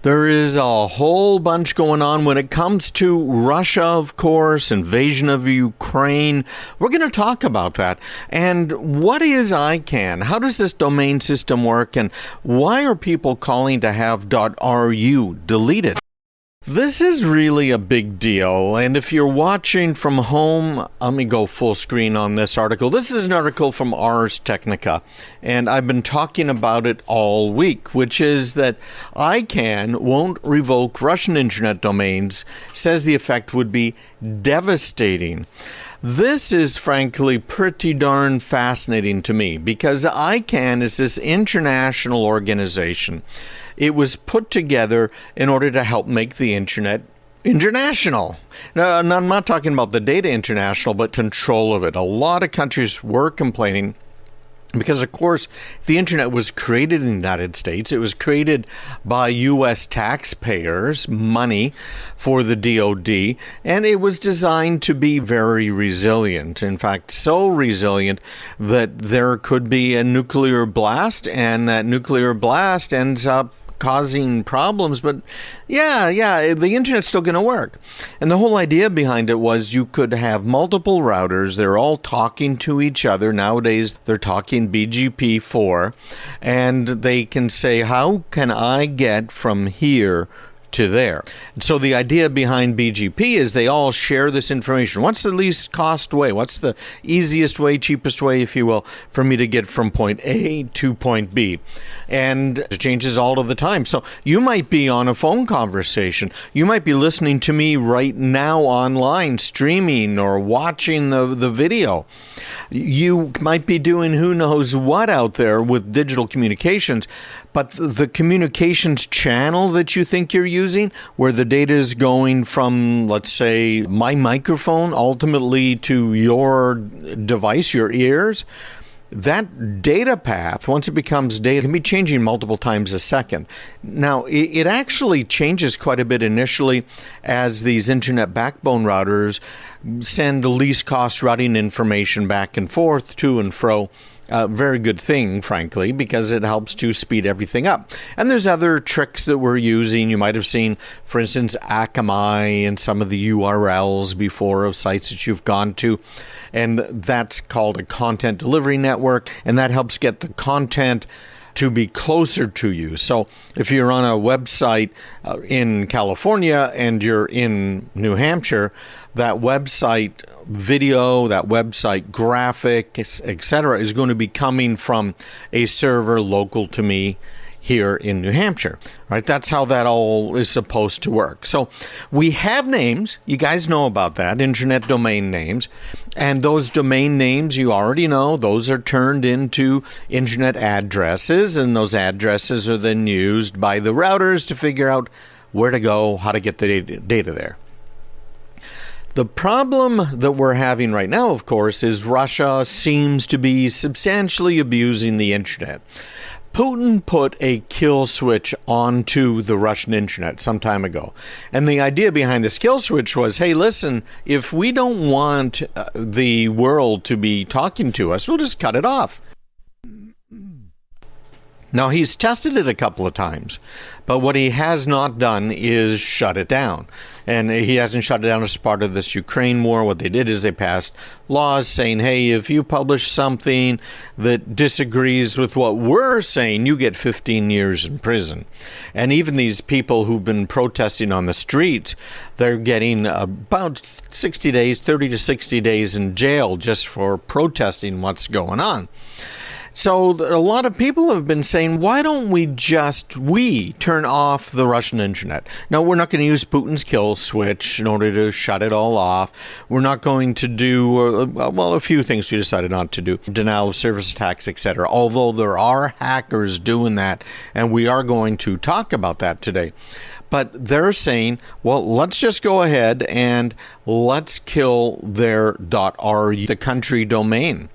There is a whole bunch going on when it comes to Russia, of course, invasion of Ukraine. We're going to talk about that. And what is ICANN? How does this domain system work? And why are people calling to have .ru deleted? This is really a big deal, and if you're watching from home, let me go full screen on this article. This is an article from ARS Technica, and I've been talking about it all week, which is that ICANN won't revoke Russian internet domains, says the effect would be devastating. This is frankly pretty darn fascinating to me because ICANN is this international organization. It was put together in order to help make the internet international. Now, I'm not talking about the data international, but control of it. A lot of countries were complaining because, of course, the internet was created in the United States. It was created by U.S. taxpayers' money for the DoD, and it was designed to be very resilient. In fact, so resilient that there could be a nuclear blast, and that nuclear blast ends up causing problems, but the internet's still going to work. And the whole idea behind it was you could have multiple routers. They're all talking to each other. Nowadays, they're talking BGP4, and they can say, how can I get from here to there? And so the idea behind BGP is they all share this information. What's the least cost way? What's the easiest way, cheapest way, if you will, for me to get from point A to point B? And it changes all of the time. So you might be on a phone conversation. You might be listening to me right now online, streaming or watching the video. You might be doing who knows what out there with digital communications, but the communications channel that you think you're using, where the data is going from, let's say, my microphone ultimately to your device, your ears, that data path, once it becomes data, can be changing multiple times a second. Now, it actually changes quite a bit initially as these internet backbone routers send least cost routing information back and forth, to and fro. Very good thing, frankly, because it helps to speed everything up. And there's other tricks that we're using. You might have seen, for instance, Akamai and some of the URLs before of sites that you've gone to. And that's called a content delivery network. And that helps get the content to be closer to you. So if you're on a website in California and you're in New Hampshire, that website video, that website graphic, etc., is going to be coming from a server local to me here in New Hampshire, right? That's how that all is supposed to work. So we have names. You guys know about that, internet domain names. And those domain names, you already know, those are turned into internet addresses. And those addresses are then used by the routers to figure out where to go, how to get the data there. The problem that we're having right now, of course, is Russia seems to be substantially abusing the internet. Putin put a kill switch onto the Russian internet some time ago. And the idea behind this kill switch was, hey, listen, if we don't want the world to be talking to us, we'll just cut it off. Now, he's tested it a couple of times, but what he has not done is shut it down. And he hasn't shut it down as part of this Ukraine war. What they did is they passed laws saying, hey, if you publish something that disagrees with what we're saying, you get 15 years in prison. And even these people who've been protesting on the streets, they're getting about 60 days, 30 to 60 days in jail just for protesting what's going on. So a lot of people have been saying, why don't we turn off the Russian internet? Now, we're not going to use Putin's kill switch in order to shut it all off. We're not going to do, a few things we decided not to do. Denial of service attacks, etc. Although there are hackers doing that, and we are going to talk about that today. But they're saying, well, let's just go ahead and let's kill their .ru, the country domain.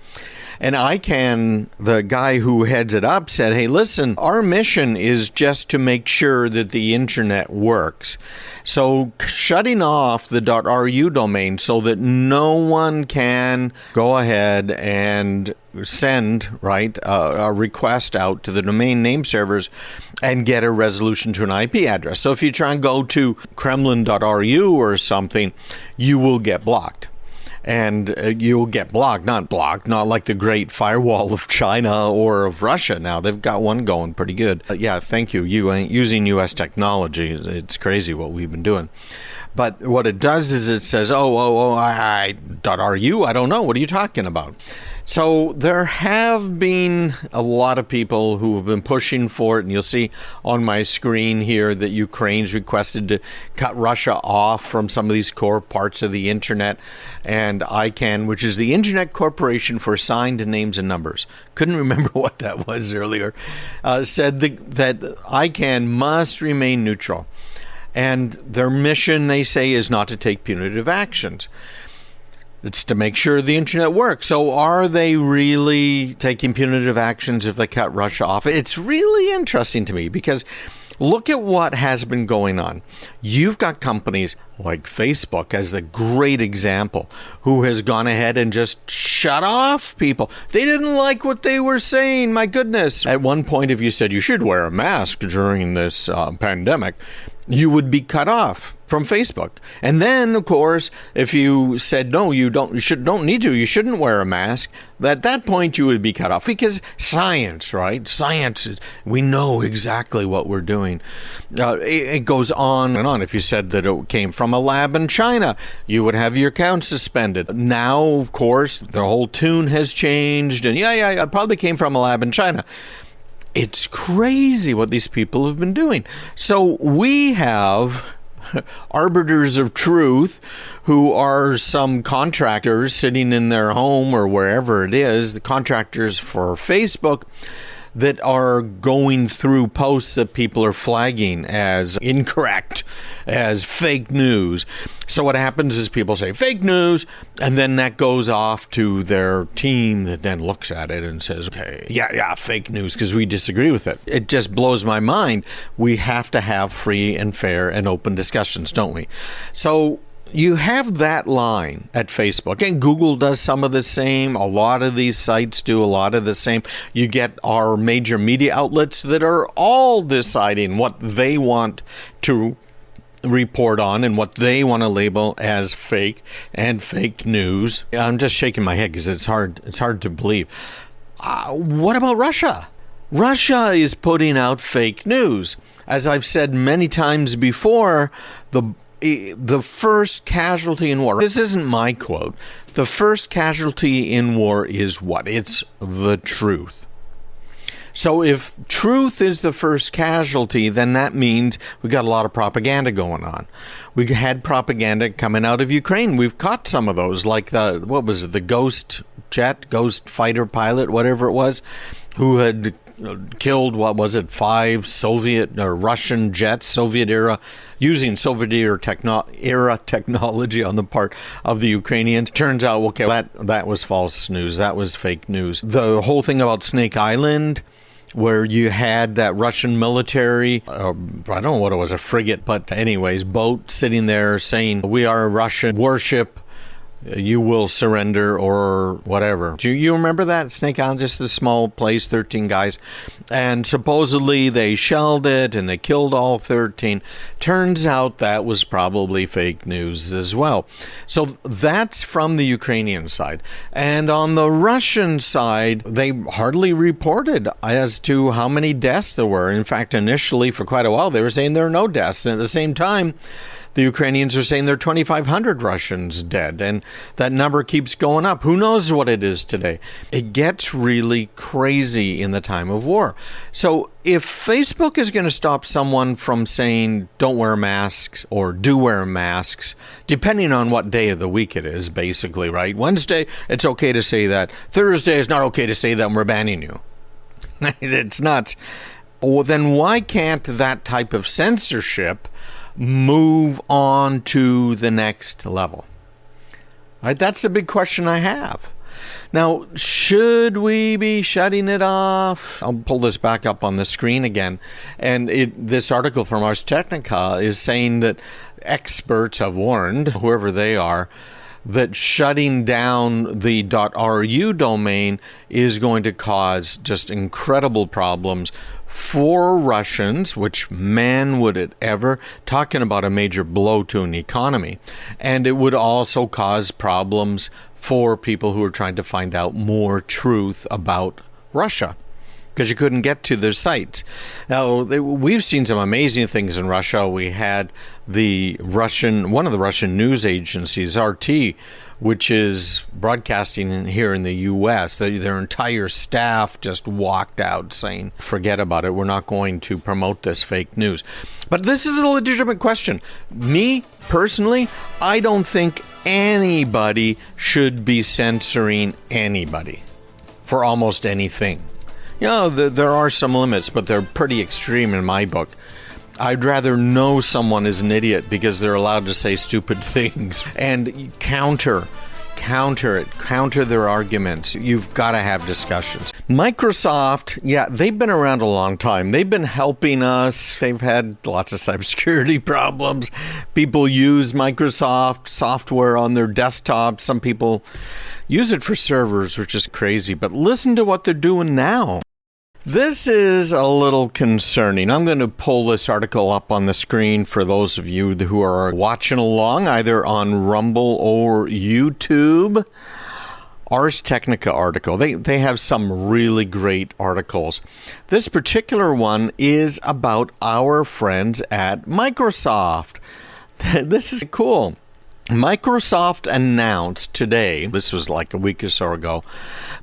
And ICANN, the guy who heads it up, said, hey, listen, our mission is just to make sure that the internet works. So shutting off the .ru domain so that no one can go ahead and send, right, a request out to the domain name servers and get a resolution to an IP address. So if you try and go to Kremlin.ru or something, you will get blocked. And you'll get blocked, not like the great firewall of China or of Russia. Now, they've got one going pretty good. Yeah, thank you. You ain't using U.S. technology. It's crazy what we've been doing. But what it does is it says, .ru, I don't know. What are you talking about? So there have been a lot of people who have been pushing for it, and you'll see on my screen here that Ukraine's requested to cut Russia off from some of these core parts of the internet, and ICANN, which is the Internet Corporation for Assigned Names and Numbers, couldn't remember what that was earlier, said that ICANN must remain neutral. And their mission, they say, is not to take punitive actions. It's to make sure the internet works. So are they really taking punitive actions if they cut Russia off? It's really interesting to me because look at what has been going on. You've got companies like Facebook as the great example who has gone ahead and just shut off people. They didn't like what they were saying. My goodness. At one point, if you said you should wear a mask during this pandemic, you would be cut off from Facebook. And then, of course, if you said, no, you don't need to, you shouldn't wear a mask, at that point you would be cut off because science, right? Science is, we know exactly what we're doing. It goes on and on. If you said that it came from a lab in China, you would have your account suspended. Now, of course, the whole tune has changed. And yeah, it probably came from a lab in China. It's crazy what these people have been doing. So we have arbiters of truth who are some contractors sitting in their home or wherever it is, the contractors for Facebook, that are going through posts that people are flagging as incorrect, as fake news. So what happens is people say fake news, and then that goes off to their team that then looks at it and says, okay, yeah, fake news, because we disagree with it. It just blows my mind. We have to have free and fair and open discussions, don't we? So you have that line at Facebook, and Google does some of the same. A lot of these sites do a lot of the same. You get our major media outlets that are all deciding what they want to report on and what they want to label as fake and fake news. I'm just shaking my head because it's hard to believe. What about Russia? Russia is putting out fake news. As I've said many times before, the first casualty in war, this isn't my quote, the first casualty in war is what? It's the truth. So if truth is the first casualty, then that means we got a lot of propaganda going on. We had propaganda coming out of Ukraine. We've caught some of those, like the ghost fighter pilot, whatever it was, who had killed, 5 Soviet or Russian jets, Soviet era, using Soviet era technology on the part of the Ukrainians. Turns out, okay, that was false news. That was fake news. The whole thing about Snake Island, where you had that Russian military, I don't know what it was, a frigate, but anyways, boat sitting there saying, we are a Russian warship, you will surrender or whatever. Do you remember that? Snake Island, just this small place, 13 guys. And supposedly they shelled it and they killed all 13. Turns out that was probably fake news as well. So that's from the Ukrainian side. And on the Russian side, they hardly reported as to how many deaths there were. In fact, initially, for quite a while, they were saying there are no deaths. And at the same time, the Ukrainians are saying there are 2,500 Russians dead, and that number keeps going up. Who knows what it is today? It gets really crazy in the time of war. So if Facebook is going to stop someone from saying don't wear masks or do wear masks, depending on what day of the week it is, basically, right? Wednesday, it's okay to say that. Thursday, it's not okay to say that, and we're banning you. It's nuts. Well, then why can't that type of censorship move on to the next level? Right? That's the big question I have. Now, should we be shutting it off? I'll pull this back up on the screen again. And this article from ARS Technica is saying that experts have warned, whoever they are, that shutting down the .ru domain is going to cause just incredible problems for Russians, which man would it ever, talking about a major blow to an economy. And it would also cause problems for people who are trying to find out more truth about Russia, because you couldn't get to their sites. Now, we've seen some amazing things in Russia. We had one of the Russian news agencies, RT, which is broadcasting here in the U.S., their entire staff just walked out saying, forget about it, we're not going to promote this fake news. But this is a legitimate question. Me, personally, I don't think anybody should be censoring anybody for almost anything. You know, there are some limits, but they're pretty extreme in my book. I'd rather know someone is an idiot because they're allowed to say stupid things and counter their arguments. You've got to have discussions. Microsoft, yeah, they've been around a long time. They've been helping us. They've had lots of cybersecurity problems. People use Microsoft software on their desktops. Some people use it for servers, which is crazy. But listen to what they're doing now. This is a little concerning. I'm going to pull this article up on the screen for those of you who are watching along, either on Rumble or YouTube. ARS Technica article. They have some really great articles. This particular one is about our friends at Microsoft. This is cool. Microsoft announced today, this was like a week or so ago,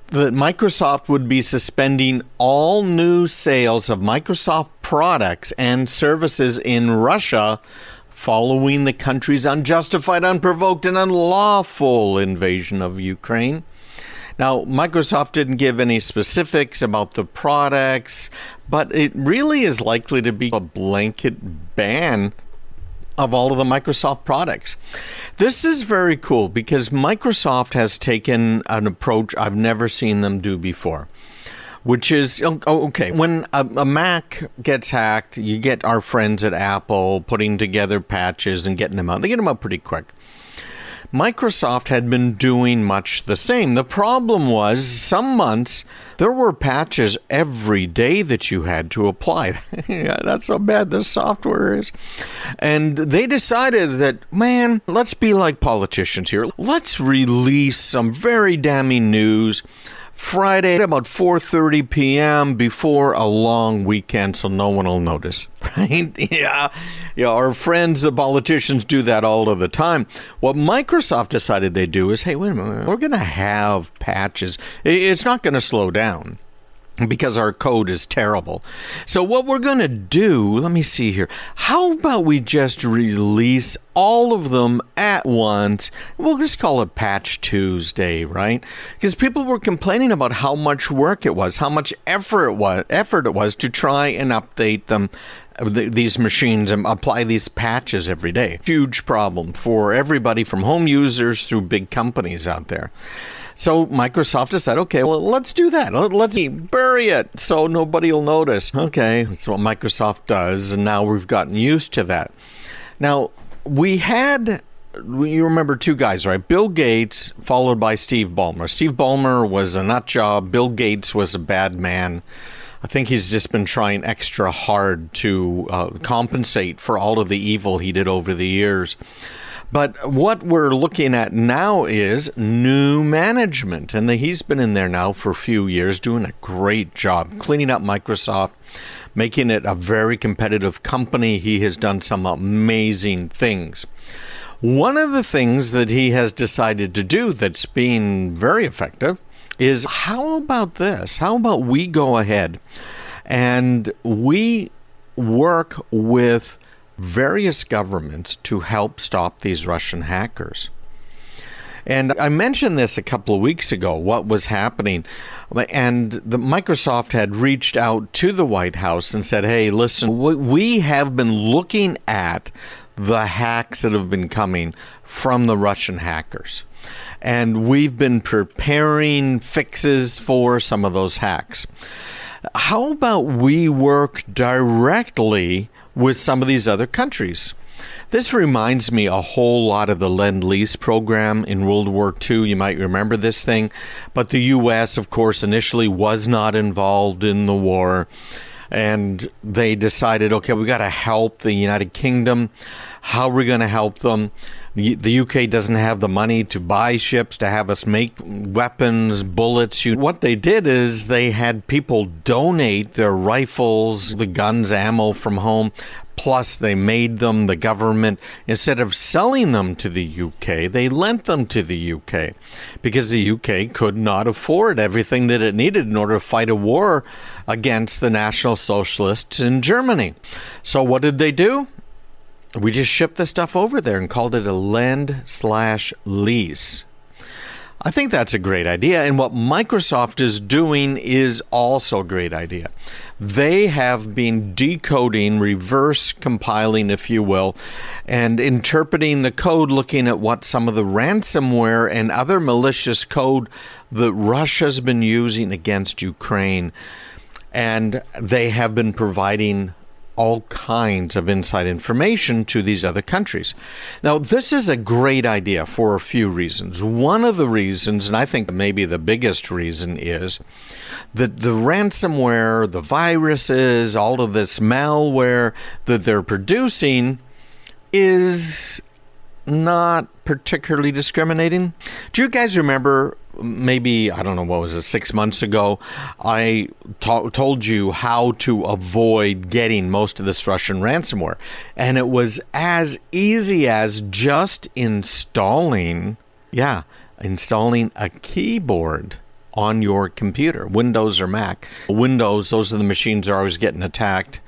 that Microsoft would be suspending all new sales of Microsoft products and services in Russia following the country's unjustified, unprovoked, and unlawful invasion of Ukraine. Now, Microsoft didn't give any specifics about the products, but it really is likely to be a blanket ban of all of the Microsoft products. This is very cool because Microsoft has taken an approach I've never seen them do before, which is, okay, when a Mac gets hacked, you get our friends at Apple putting together patches and getting them out. They get them out pretty quick. Microsoft had been doing much the same. The problem was, some months, there were patches every day that you had to apply. Yeah, that's how bad this software is. And they decided that, man, let's be like politicians here. Let's release some very damning news Friday at about 4:30 p.m. before a long weekend so no one will notice, right? Yeah, our friends, the politicians, do that all of the time. What Microsoft decided they'd do is, hey, wait a minute, we're going to have patches. It's not going to slow down because our code is terrible. So what we're going to do, let me see here. How about we just release all of them at once? We'll just call it Patch Tuesday, right? Because people were complaining about how much work it was, how much effort it was to try and update them, these machines, and apply these patches every day. Huge problem for everybody from home users through big companies out there. So Microsoft decided, okay, well, let's do that. Let's bury it so nobody will notice. Okay, that's what Microsoft does, and now we've gotten used to that. Now, you remember two guys, right? Bill Gates, followed by Steve Ballmer. Steve Ballmer was a nut job. Bill Gates was a bad man. I think he's just been trying extra hard to compensate for all of the evil he did over the years. But what we're looking at now is new management. And he's been in there now for a few years, doing a great job cleaning up Microsoft, making it a very competitive company. He has done some amazing things. One of the things that he has decided to do that's been very effective is, how about this? How about we go ahead and we work with various governments to help stop these Russian hackers? And I mentioned this a couple of weeks ago, what was happening. And Microsoft had reached out to the White House and said, hey, listen, we have been looking at the hacks that have been coming from the Russian hackers. And we've been preparing fixes for some of those hacks. How about we work directly with some of these other countries? This reminds me a whole lot of the Lend-Lease program in World War II. You might remember this thing. But the U.S., of course, initially was not involved in the war. And they decided, okay, we got to help the United Kingdom. How are we going to help them? The UK doesn't have the money to buy ships, to have us make weapons, bullets. What they did is they had people donate their rifles, the guns, ammo from home. Plus, they made them, the government, instead of selling them to the UK, they lent them to the UK because the UK could not afford everything that it needed in order to fight a war against the National Socialists in Germany. So what did they do? We just shipped the stuff over there and called it a lend/lease. I think that's a great idea. And what Microsoft is doing is also a great idea. They have been decoding, reverse compiling, if you will, and interpreting the code, looking at what some of the ransomware and other malicious code that Russia's been using against Ukraine. And they have been providing all kinds of inside information to these other countries. Now, this is a great idea for a few reasons. One of the reasons, and I think maybe the biggest reason, is that the ransomware, the viruses, all of this malware that they're producing is not particularly discriminating. Do you guys remember, maybe, I don't know, what was it, 6 months ago, I told you how to avoid getting most of this Russian ransomware. And it was as easy as just installing a keyboard on your computer, Windows or Mac. Windows, those are the machines that are always getting attacked,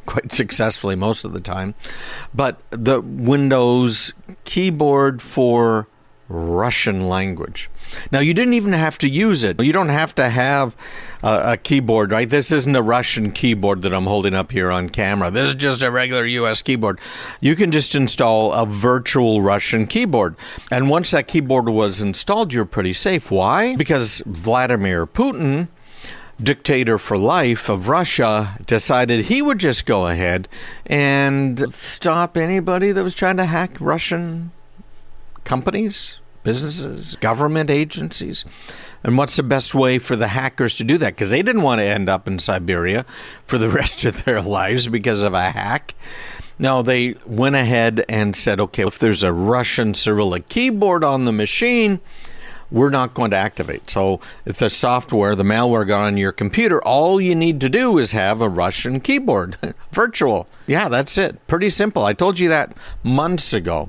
quite successfully most of the time. But the Windows keyboard for Russian language. Now, you didn't even have to use it. You don't have to have a keyboard, right? This isn't a Russian keyboard that I'm holding up here on camera. This is just a regular U.S. keyboard. You can just install a virtual Russian keyboard. And once that keyboard was installed, you're pretty safe. Why? Because Vladimir Putin, dictator for life of Russia, decided he would just go ahead and stop anybody that was trying to hack Russian companies, businesses, government agencies. And what's the best way for the hackers to do that? Because they didn't want to end up in Siberia for the rest of their lives because of a hack. No, they went ahead and said, okay, if there's a Russian Cyrillic keyboard on the machine, we're not going to activate. So if the software, the malware got on your computer, all you need to do is have a Russian keyboard, virtual. Yeah, that's it. Pretty simple. I told you that months ago.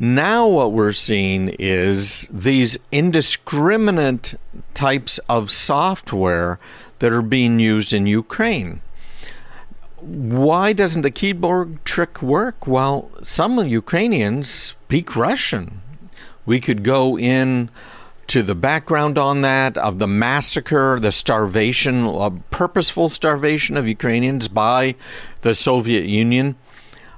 Now what we're seeing is these indiscriminate types of software that are being used in Ukraine. Why doesn't the keyboard trick work? Well, some Ukrainians speak Russian. We could go in to the background on that, of the massacre, the starvation, purposeful starvation of Ukrainians by the Soviet Union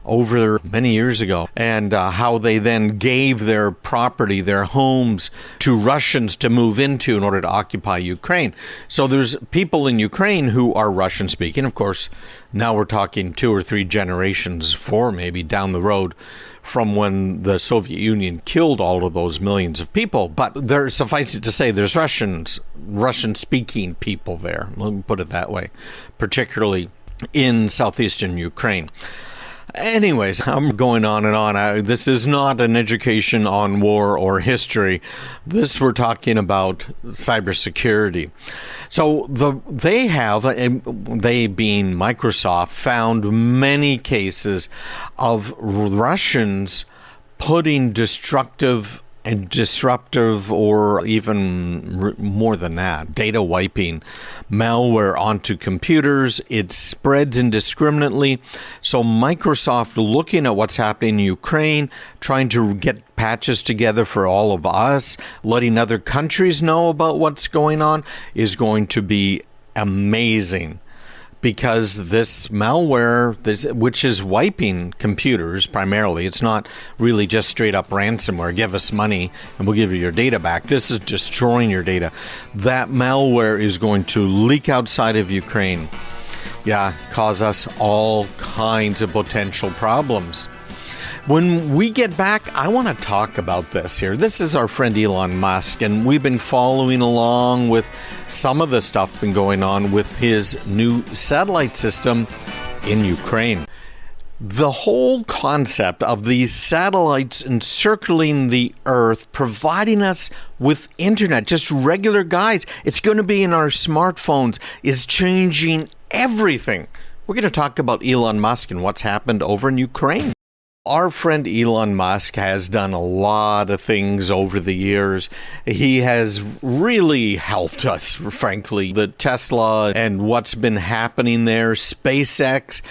over many years ago, and how they then gave their property, their homes, to Russians to move into in order to occupy Ukraine. So there's people in Ukraine who are Russian speaking. Of course, now we're talking 2 or 3 generations, 4 maybe, down the road from when the Soviet Union killed all of those millions of people. But there, suffice it to say, there's Russian-speaking people there. Let me put it that way, particularly in southeastern Ukraine. Anyways, I'm going on and on. This is not an education on war or history. We're talking about cybersecurity. So they being Microsoft, found many cases of Russians putting destructive and disruptive, or even more than that, data wiping malware onto computers. It spreads indiscriminately. So Microsoft, looking at what's happening in Ukraine, trying to get patches together for all of us, letting other countries know about what's going on, is going to be amazing. because this malware, which is wiping computers primarily, it's not really just straight up ransomware, give us money and we'll give you your data back. This is destroying your data. That malware is going to leak outside of Ukraine. Yeah, cause us all kinds of potential problems. When we get back, I want to talk about this here. This is our friend Elon Musk, and we've been following along with some of the stuff been going on with his new satellite system in Ukraine. The whole concept of these satellites encircling the Earth, providing us with internet, just regular guides, it's going to be in our smartphones, is changing everything. We're going to talk about Elon Musk and what's happened over in Ukraine. Our friend Elon Musk has done a lot of things over the years. He has really helped us, frankly. The Tesla and what's been happening there, SpaceX,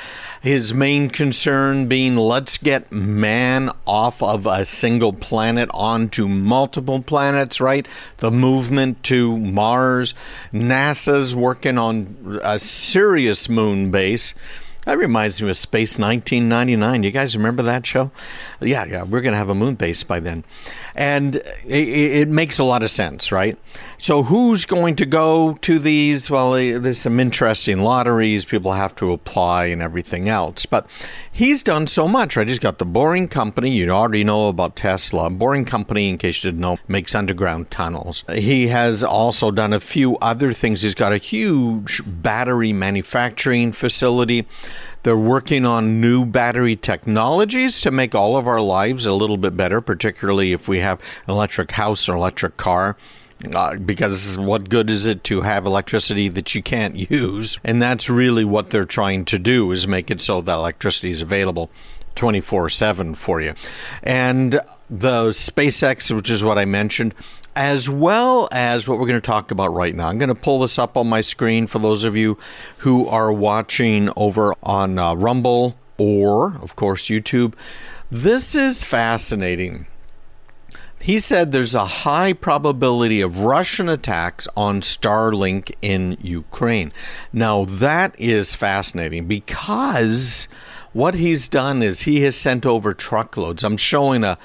his main concern being let's get man off of a single planet onto multiple planets, right? The movement to Mars. NASA's working on a serious moon base. That reminds me of Space 1999. You guys remember that show? Yeah, we're going to have a moon base by then. And it makes a lot of sense, right? So who's going to go to these? Well, there's some interesting lotteries. People have to apply and everything else. But he's done so much, right? He's got the Boring Company. You already know about Tesla. Boring Company, in case you didn't know, makes underground tunnels. He has also done a few other things. He's got a huge battery manufacturing facility. They're working on new battery technologies to make all of our lives a little bit better, particularly if we have an electric house or electric car. Because what good is it to have electricity that you can't use? And that's really what they're trying to do, is make it so that electricity is available 24/7 for you. And the SpaceX, which is what I mentioned, as well as what we're going to talk about right now. I'm going to pull this up on my screen for those of you who are watching over on Rumble or, of course, YouTube. This is fascinating. He said there's a high probability of Russian attacks on Starlink in Ukraine. Now, that is fascinating because what he's done is he has sent over truckloads. I'm showing a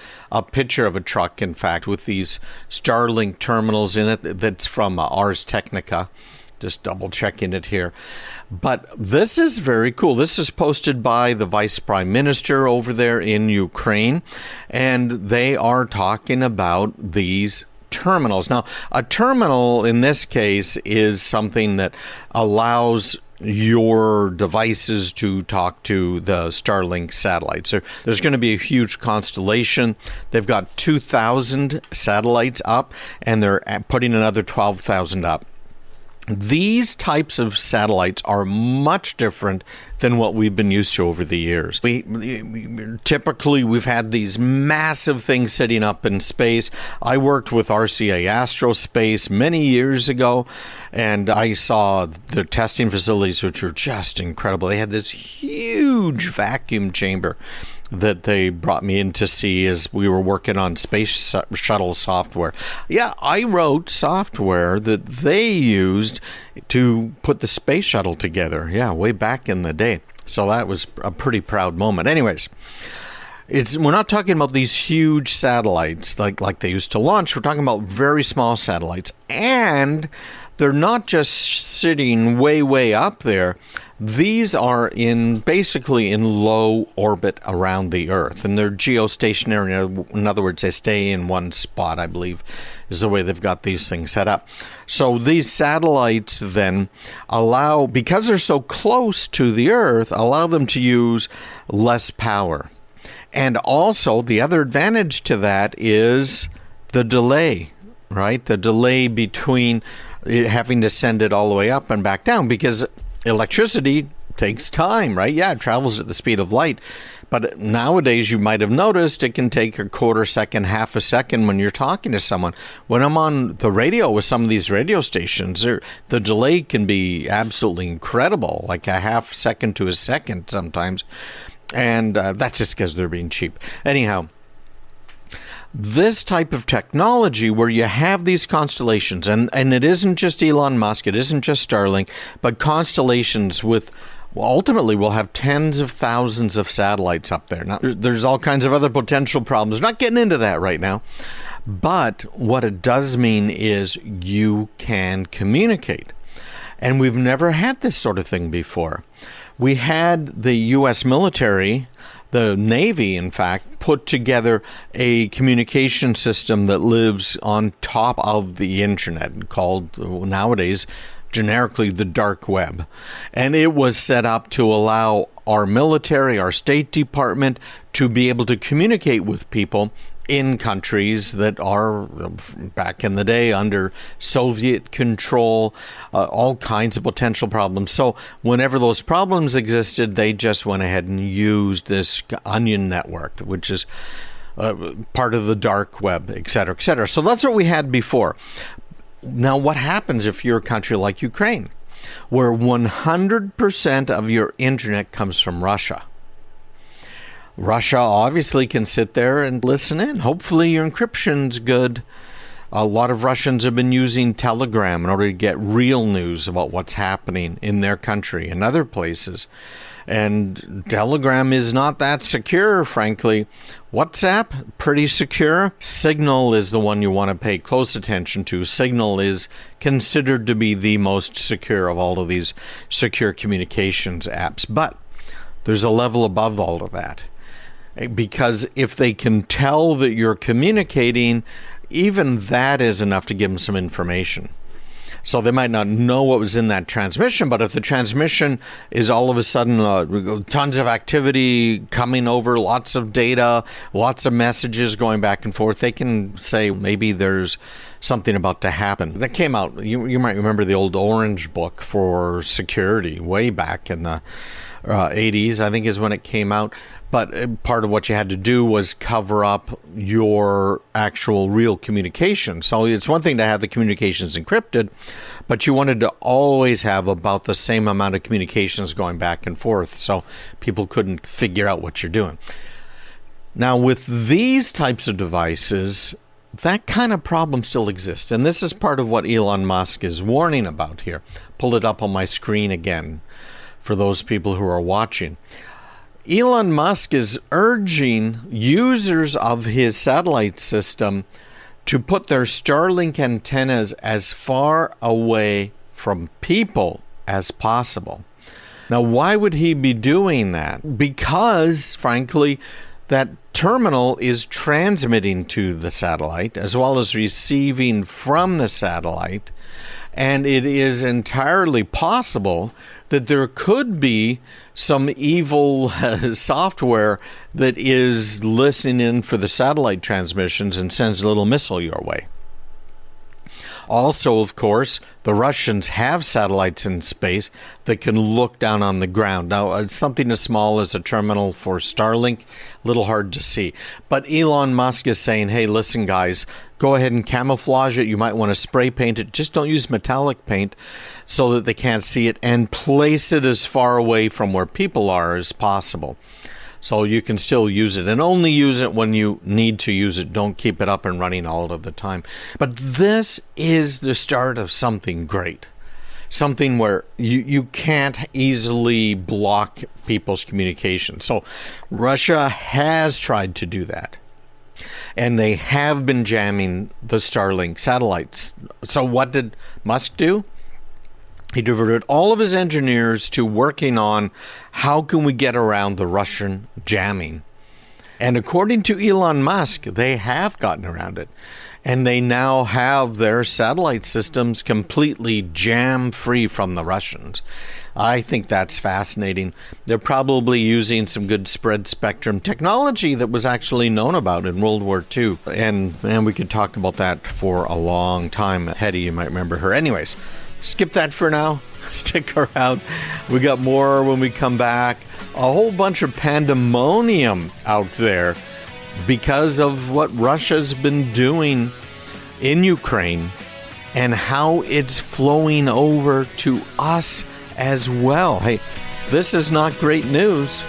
picture of a truck, in fact, with these Starlink terminals in it. That's from ARS Technica. Just double checking it here. But this is very cool. This is posted by the Vice Prime Minister over there in Ukraine. And they are talking about these terminals. Now, a terminal in this case is something that allows your devices to talk to the Starlink satellites. There's going to be a huge constellation. They've got 2,000 satellites up, and they're putting another 12,000 up. These types of satellites are much different than what we've been used to over the years. Typically, we've had these massive things sitting up in space. I worked with RCA Astrospace many years ago, and I saw the testing facilities, which were just incredible. They had this huge vacuum chamber that they brought me in to see as we were working on space shuttle software. Yeah, I wrote software that they used to put the space shuttle together. Yeah, way back in the day. So that was a pretty proud moment. Anyways, we're not talking about these huge satellites like they used to launch. We're talking about very small satellites. And they're not just sitting way up there. These are basically in low orbit around the Earth, and they're geostationary. In other words, they stay in one spot, I believe, is the way they've got these things set up. So these satellites then because they're so close to the Earth, allow them to use less power. And also, the other advantage to that is the delay, right? The delay between having to send it all the way up and back down, because electricity takes time, right? Yeah, it travels at the speed of light. But nowadays, you might have noticed it can take a quarter second, half a second when you're talking to someone. When I'm on the radio with some of these radio stations, the delay can be absolutely incredible, like a half second to a second sometimes. And that's just because they're being cheap. Anyhow, This type of technology where you have these constellations, and it isn't just Elon Musk, it isn't just Starlink, but constellations with, well, ultimately we'll have tens of thousands of satellites up there. Now, there's all kinds of other potential problems. Not getting into that right now. But what it does mean is you can communicate. And we've never had this sort of thing before. We had the U.S. military, the Navy, in fact, put together a communication system that lives on top of the internet, called nowadays generically the dark web. And it was set up to allow our military, our State Department, to be able to communicate with people in countries that are, back in the day, under Soviet control, all kinds of potential problems. So whenever those problems existed, they just went ahead and used this onion network, which is part of the dark web, et cetera, et cetera. So that's what we had before. Now, what happens if you're a country like Ukraine, where 100% of your internet comes from Russia? Russia obviously can sit there and listen in. Hopefully your encryption's good. A lot of Russians have been using Telegram in order to get real news about what's happening in their country and other places. And Telegram is not that secure, frankly. WhatsApp, pretty secure. Signal is the one you want to pay close attention to. Signal is considered to be the most secure of all of these secure communications apps. But there's a level above all of that. Because if they can tell that you're communicating, even that is enough to give them some information. So they might not know what was in that transmission, but if the transmission is all of a sudden tons of activity coming over, lots of data, lots of messages going back and forth, they can say maybe there's something about to happen. That came out, you might remember the old Orange book for security way back in the 80s, I think is when it came out. But part of what you had to do was cover up your actual real communication. So it's one thing to have the communications encrypted, but you wanted to always have about the same amount of communications going back and forth so people couldn't figure out what you're doing. Now, with these types of devices, that kind of problem still exists. And this is part of what Elon Musk is warning about here. Pull it up on my screen again for those people who are watching. Elon Musk is urging users of his satellite system to put their Starlink antennas as far away from people as possible. Now, why would he be doing that? Because, frankly, that terminal is transmitting to the satellite as well as receiving from the satellite, and it is entirely possible that there could be some evil software that is listening in for the satellite transmissions and sends a little missile your way. Also, of course, the Russians have satellites in space that can look down on the ground. Now, something as small as a terminal for Starlink, a little hard to see. But Elon Musk is saying, hey, listen, guys, go ahead and camouflage it. You might want to spray paint it. Just don't use metallic paint so that they can't see it, and place it as far away from where people are as possible. So you can still use it, and only use it when you need to use it. Don't keep it up and running all of the time. But this is the start of something great. Something where you can't easily block people's communication. So Russia has tried to do that. And they have been jamming the Starlink satellites. So what did Musk do? He diverted all of his engineers to working on how can we get around the Russian jamming. And according to Elon Musk, they have gotten around it. And they now have their satellite systems completely jam-free from the Russians. I think that's fascinating. They're probably using some good spread spectrum technology that was actually known about in World War II. And we could talk about that for a long time. Hetty, you might remember her. Anyways, skip that for now. Stick around. We got more when we come back. A whole bunch of pandemonium out there because of what Russia's been doing in Ukraine and how it's flowing over to us as well. Hey, this is not great news.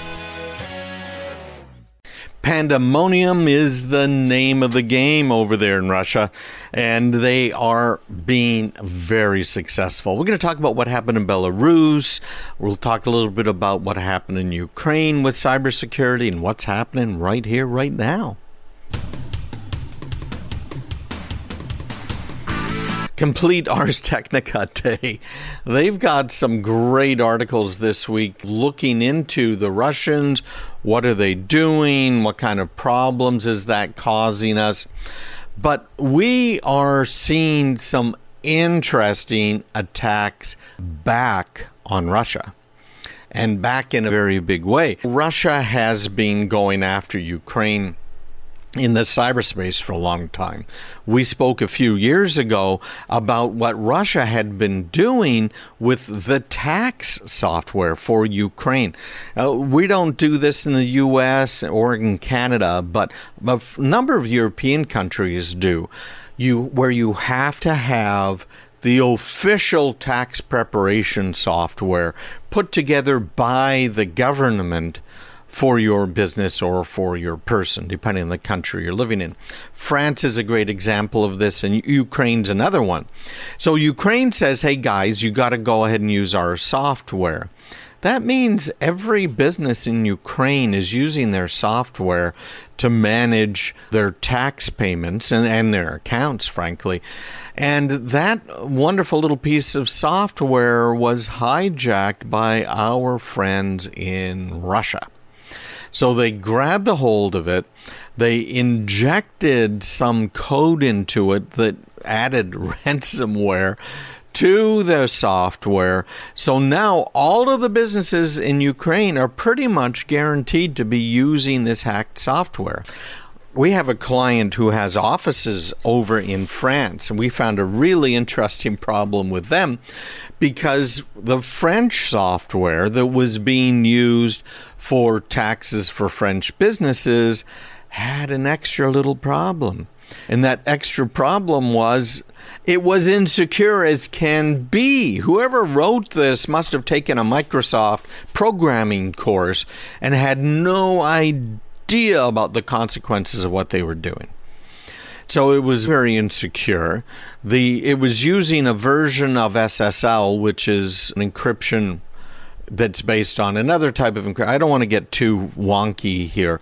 Pandemonium is the name of the game over there in Russia, and they are being very successful. We're going to talk about what happened in Belarus. We'll talk a little bit about what happened in Ukraine with cybersecurity and what's happening right here, right now. Complete Ars Technica Day. They've got some great articles this week looking into the Russians. What are they doing? What kind of problems is that causing us? But we are seeing some interesting attacks back on Russia, and back in a very big way. Russia has been going after Ukraine in the cyberspace for a long time. We spoke a few years ago about what Russia had been doing with the tax software for Ukraine. We don't do this in the U.S. or in Canada, but a number of European countries do. Where you have to have the official tax preparation software put together by the government for your business or for your person, depending on the country you're living in. France is a great example of this, and Ukraine's another one. So Ukraine says, hey guys, you got to go ahead and use our software. That means every business in Ukraine is using their software to manage their tax payments and their accounts, frankly. And that wonderful little piece of software was hijacked by our friends in Russia. So they grabbed a hold of it, they injected some code into it that added ransomware to their software. So now all of the businesses in Ukraine are pretty much guaranteed to be using this hacked software. We have a client who has offices over in France, and we found a really interesting problem with them because the French software that was being used for taxes for French businesses had an extra little problem. And that extra problem was it was insecure as can be. Whoever wrote this must have taken a Microsoft programming course and had no idea about the consequences of what they were doing. So it was very insecure. It was using a version of SSL, which is an encryption that's based on another type of encryption. I don't want to get too wonky here,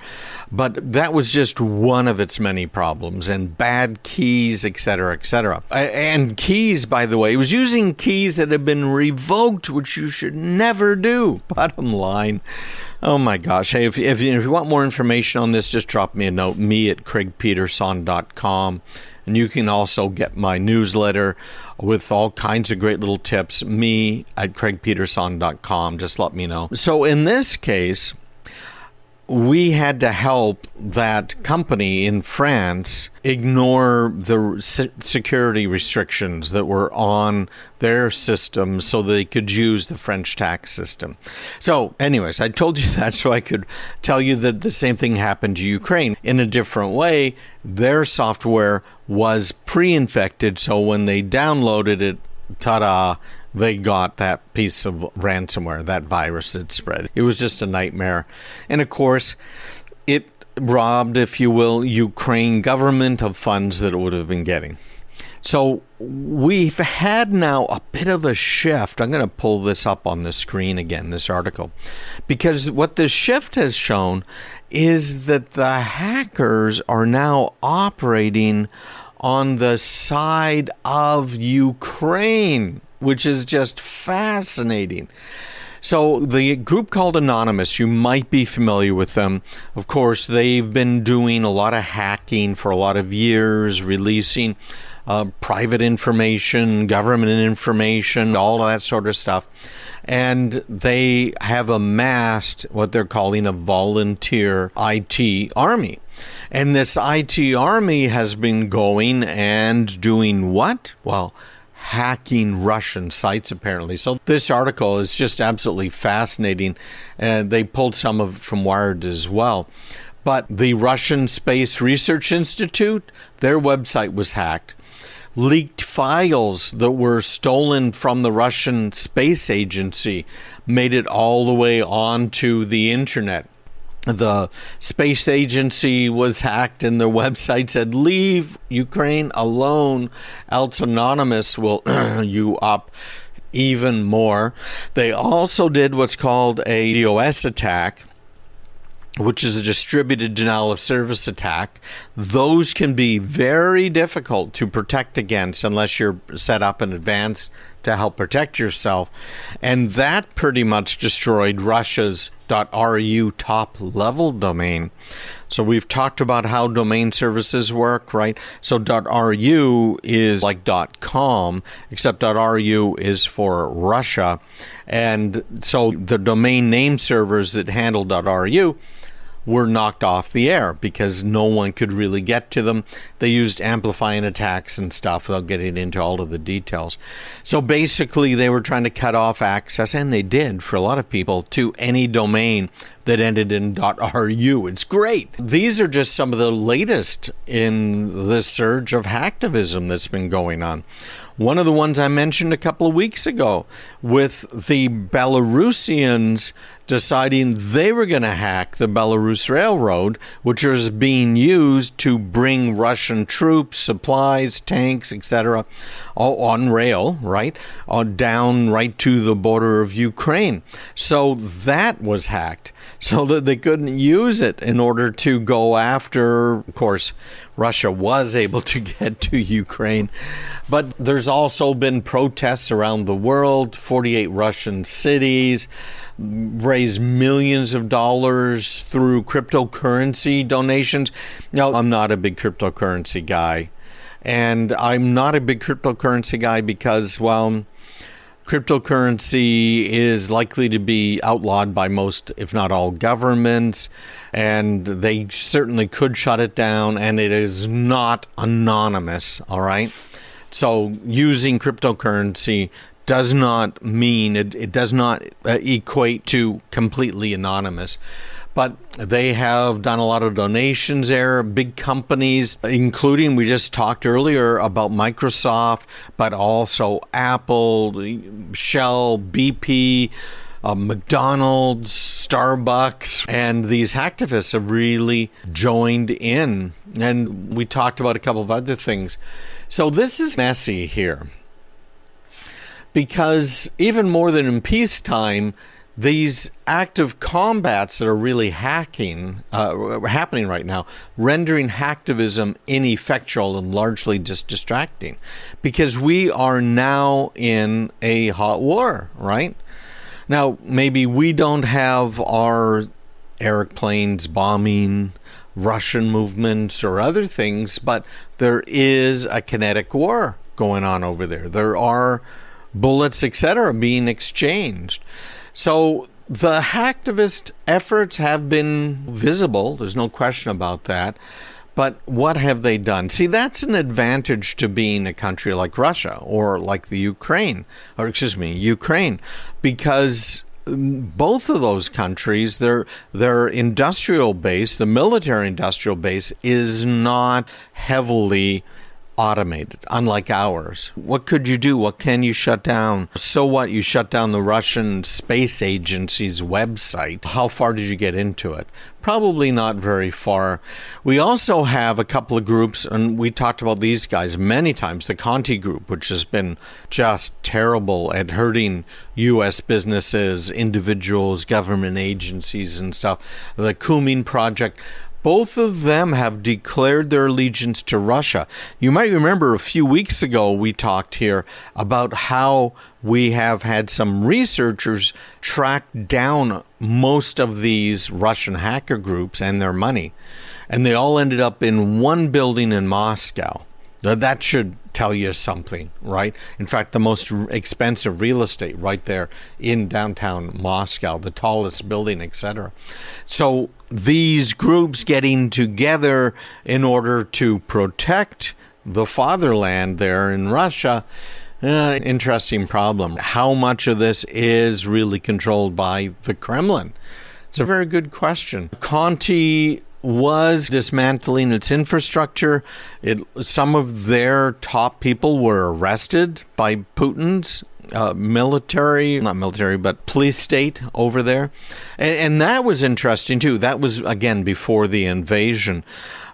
but that was just one of its many problems, and bad keys, etc., etc. And keys, by the way, it was using keys that have been revoked, which you should never do. Bottom line. Oh my gosh. Hey, if you want more information on this, just drop me a note, me@craigpeterson.com. And you can also get my newsletter with all kinds of great little tips, me@craigpeterson.com. Just let me know. So in this case, we had to help that company in France ignore the security restrictions that were on their system so they could use the French tax system. So anyways, I told you that so I could tell you that the same thing happened to Ukraine. In a different way, their software was pre-infected, so when they downloaded it, ta-da, they got that piece of ransomware, that virus that spread. It was just a nightmare. And of course, it robbed, if you will, Ukraine government of funds that it would have been getting. So we've had now a bit of a shift. I'm going to pull this up on the screen again, this article, because what this shift has shown is that the hackers are now operating on the side of Ukraine, which is just fascinating. So the group called Anonymous, you might be familiar with them. Of course, they've been doing a lot of hacking for a lot of years, releasing private information, government information, all of that sort of stuff. And they have amassed what they're calling a volunteer IT army. And this IT army has been going and doing what? Well, hacking Russian sites, apparently. So this article is just absolutely fascinating. And they pulled some of it from Wired as well. But the Russian Space Research Institute, their website was hacked. Leaked files that were stolen from the Russian Space Agency made it all the way onto the internet. the space agency was hacked and their website said, leave Ukraine alone, else Anonymous will you up even more. They also did what's called a DOS attack, which is a distributed denial of service attack. Those can be very difficult to protect against unless you're set up in advance to help protect yourself. And that pretty much destroyed Russia's .ru top-level domain. So we've talked about how domain services work, right? So .ru is like .com, except .ru is for Russia. And so the domain name servers that handle .ru were knocked off the air because no one could really get to them. They used amplifying attacks and stuff without getting into all of the details. So basically, they were trying to cut off access, and they did for a lot of people, to any domain that ended in .ru. It's great. These are just some of the latest in the surge of hacktivism that's been going on. One of the ones I mentioned a couple of weeks ago with the Belarusians deciding they were going to hack the Belarus Railroad, which was being used to bring Russian troops, supplies, tanks, etc., on rail, right, down right to the border of Ukraine. So that was hacked, so that they couldn't use it in order to go after, of course, Russia was able to get to Ukraine. But there's also been protests around the world. 48 Russian cities raised millions of dollars through cryptocurrency donations. Now, I'm not a big cryptocurrency guy. And I'm not a big cryptocurrency guy because, well, cryptocurrency is likely to be outlawed by most, if not all, governments, and they certainly could shut it down, and it is not anonymous, all right? So using cryptocurrency does not mean, it does not equate to completely anonymous. But they have done a lot of donations there, big companies, including, we just talked earlier about Microsoft, but also Apple, Shell, BP, McDonald's, Starbucks, and these hacktivists have really joined in. And we talked about a couple of other things. So this is messy here, because even more than in peacetime, these active combats that are really happening right now, rendering hacktivism ineffectual and largely just distracting, because we are now in a hot war, right? Now, maybe we don't have our airplanes bombing Russian movements or other things, but there is a kinetic war going on over there. There are bullets, etc., being exchanged. So the hacktivist efforts have been visible. There's no question about that. But what have they done? See, that's an advantage to being a country like Russia or like the Ukraine, because both of those countries, their industrial base, the military industrial base, is not heavily automated, unlike ours. What could you do? What can you shut down? So what? You shut down the Russian space agency's website. How far did you get into it? Probably not very far. We also have a couple of groups, and we talked about these guys many times, the Conti group, which has been just terrible at hurting U.S. businesses, individuals, government agencies and stuff. The Cumin Project. Both of them have declared their allegiance to Russia. You might remember a few weeks ago we talked here about how we have had some researchers track down most of these Russian hacker groups and their money. And they all ended up in one building in Moscow. Now, that should tell you something, right? In fact, the most expensive real estate right there in downtown Moscow, the tallest building, etc. So these groups getting together in order to protect the fatherland there in Russia, interesting problem. How much of this is really controlled by the Kremlin? It's a very good question. Conti was dismantling its infrastructure. Some of their top people were arrested by Putin's police state over there. And that was interesting, too. That was, again, before the invasion.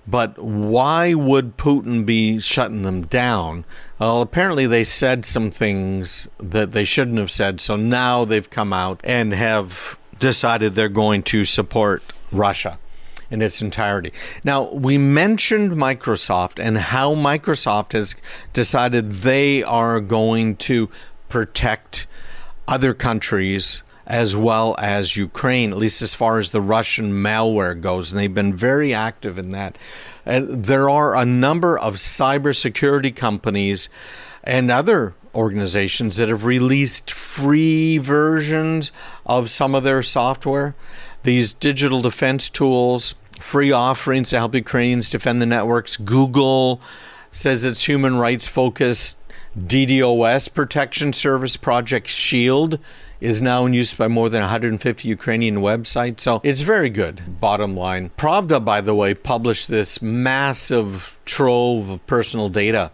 But why would Putin be shutting them down? Well, apparently they said some things that they shouldn't have said, so now they've come out and have decided they're going to support Russia in its entirety. Now, we mentioned Microsoft and how Microsoft has decided they are going to protect other countries as well as Ukraine, at least as far as the Russian malware goes. And they've been very active in that. And there are a number of cybersecurity companies and other organizations that have released free versions of some of their software. These digital defense tools, free offerings to help Ukrainians defend the networks. Google says its human rights focused DDoS protection service, Project Shield, is now in use by more than 150 Ukrainian websites. So it's very good, bottom line. Pravda, by the way, published this massive trove of personal data,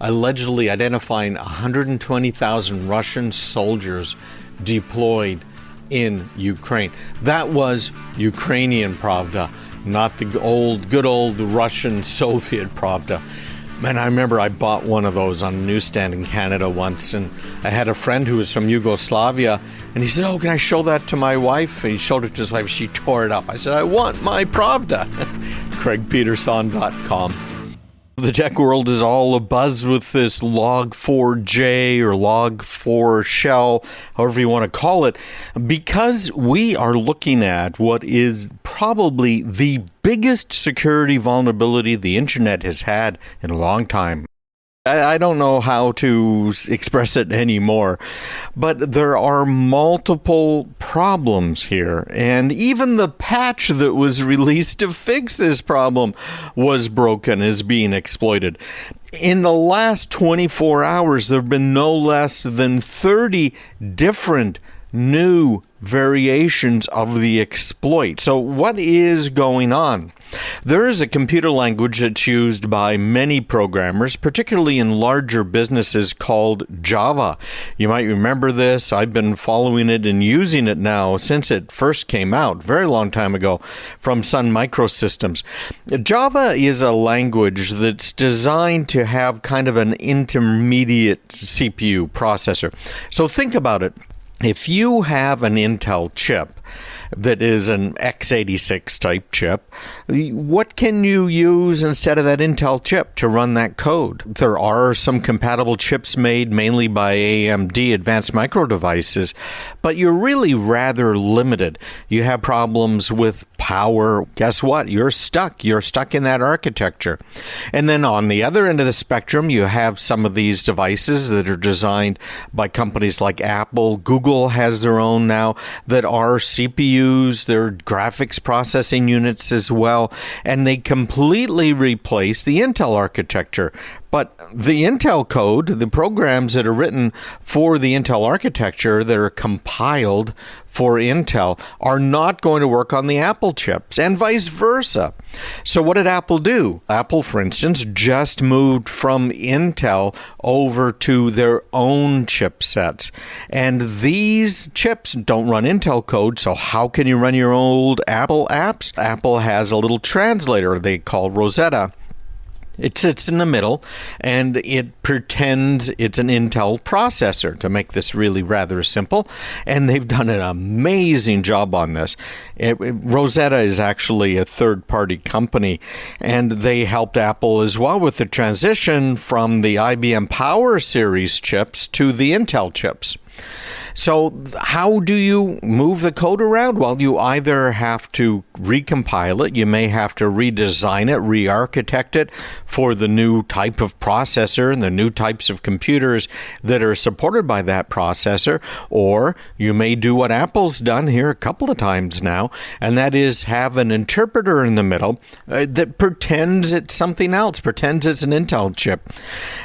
allegedly identifying 120,000 Russian soldiers deployed in Ukraine. That was Ukrainian Pravda, not the good old Russian Soviet Pravda. Man, I remember I bought one of those on a newsstand in Canada once, and I had a friend who was from Yugoslavia, and he said, "Oh, can I show that to my wife?" And he showed it to his wife. She tore it up. I said, "I want my Pravda." CraigPeterson.com. The tech world is all abuzz with this Log4j or Log4 shell, however you want to call it, because we are looking at what is probably the biggest security vulnerability the internet has had in a long time. I don't know how to express it anymore, but there are multiple problems here. And even the patch that was released to fix this problem was broken, is being exploited. In the last 24 hours, there have been no less than 30 different new variations of the exploit. So what is going on? There is a computer language that's used by many programmers, particularly in larger businesses, called Java. You might remember this. I've been following it and using it now since it first came out, very long time ago, from Sun Microsystems. Java is a language that's designed to have kind of an intermediate CPU processor. So think about it. If you have an Intel chip that is an x86 type chip, what can you use instead of that Intel chip to run that code? There are some compatible chips made mainly by AMD Advanced Micro Devices, but you're really rather limited. You have problems with power. Guess what? You're stuck. You're stuck in that architecture. And then on the other end of the spectrum, you have some of these devices that are designed by companies like Apple. Google has their own now that are CPUs, they're graphics processing units as well, and they completely replace the Intel architecture. But the Intel code, the programs that are written for the Intel architecture that are compiled for Intel are not going to work on the Apple chips, and vice versa. So what did Apple do? Apple, for instance, just moved from Intel over to their own chipsets. And these chips don't run Intel code, so how can you run your old Apple apps? Apple has a little translator they call Rosetta. It sits in the middle, and it pretends it's an Intel processor, to make this really rather simple. And they've done an amazing job on this. Rosetta is actually a third-party company, and they helped Apple as well with the transition from the IBM Power Series chips to the Intel chips. So how do you move the code around? Well, you either have to recompile it, you may have to redesign it, re-architect it for the new type of processor and the new types of computers that are supported by that processor, or you may do what Apple's done here a couple of times now, and that is have an interpreter in the middle that pretends it's something else, pretends it's an Intel chip.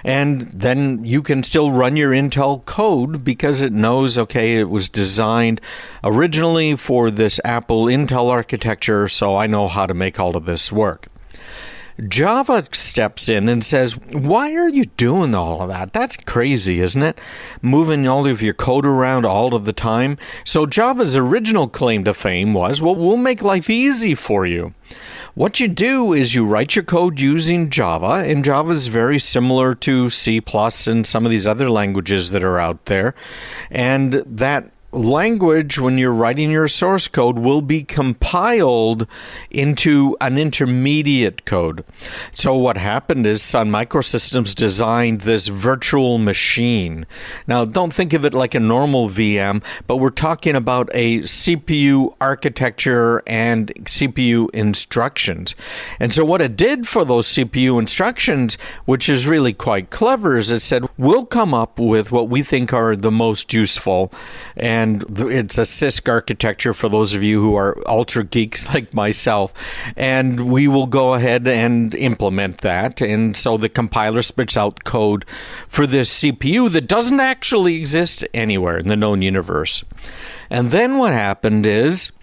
And then you can still run your Intel code because it knows, okay, it was designed originally for this Apple Intel architecture, so I know how to make all of this work. Java steps in and says, why are you doing all of that? That's crazy, isn't it? Moving all of your code around all of the time. So Java's original claim to fame was, well, we'll make life easy for you. What you do is you write your code using Java, and Java is very similar to C++ and some of these other languages that are out there. And that language, when you're writing your source code, will be compiled into an intermediate code. So what happened is Sun Microsystems designed this virtual machine. Now, don't think of it like a normal VM, but we're talking about a CPU architecture and CPU instructions. And so what it did for those CPU instructions, which is really quite clever, is it said, we'll come up with what we think are the most useful, and it's a CISC architecture for those of you who are ultra geeks like myself. And we will go ahead and implement that. And so the compiler spits out code for this CPU that doesn't actually exist anywhere in the known universe. And then what happened is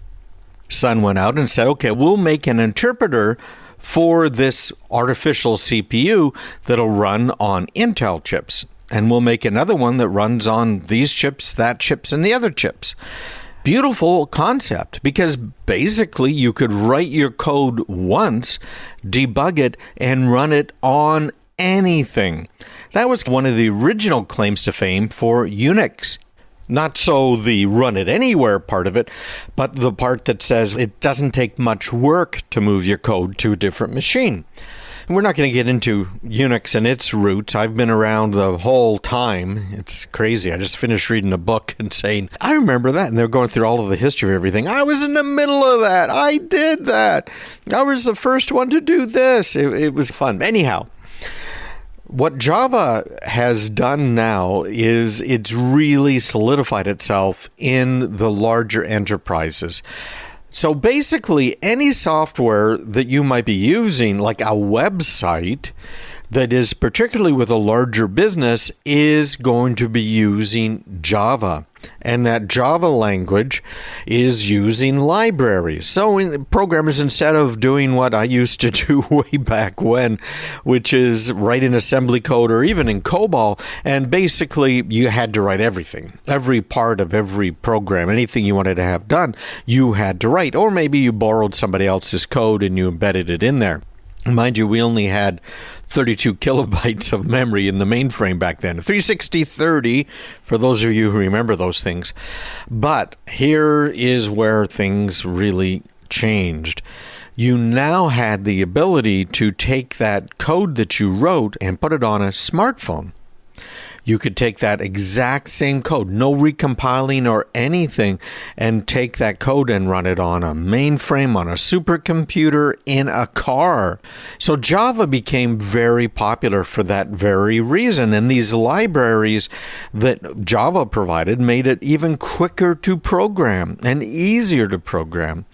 Sun went out and said, okay, we'll make an interpreter for this artificial CPU that'll run on Intel chips. And we'll make another one that runs on these chips, that chips, and the other chips. Beautiful concept, because basically you could write your code once, debug it, and run it on anything. That was one of the original claims to fame for Unix. Not so the run it anywhere part of it, but the part that says it doesn't take much work to move your code to a different machine. We're not going to get into Unix and its roots. I've been around the whole time. It's crazy. I just finished reading a book and saying, I remember that. And they're going through all of the history of everything. I was in the middle of that. I did that. I was the first one to do this. It was fun. Anyhow, what Java has done now is it's really solidified itself in the larger enterprises. So basically, any software that you might be using, like a website that is particularly with a larger business, is going to be using Java. And that Java language is using libraries. So programmers, instead of doing what I used to do way back when, which is write in assembly code or even in COBOL, and basically you had to write everything. Every part of every program, anything you wanted to have done, you had to write. Or maybe you borrowed somebody else's code and you embedded it in there. Mind you, we only had 32 kilobytes of memory in the mainframe back then. 360/30, for those of you who remember those things. But here is where things really changed. You now had the ability to take that code that you wrote and put it on a smartphone. You could take that exact same code, no recompiling or anything, and take that code and run it on a mainframe, on a supercomputer, in a car. So Java became very popular for that very reason. And these libraries that Java provided made it even quicker to program and easier to program.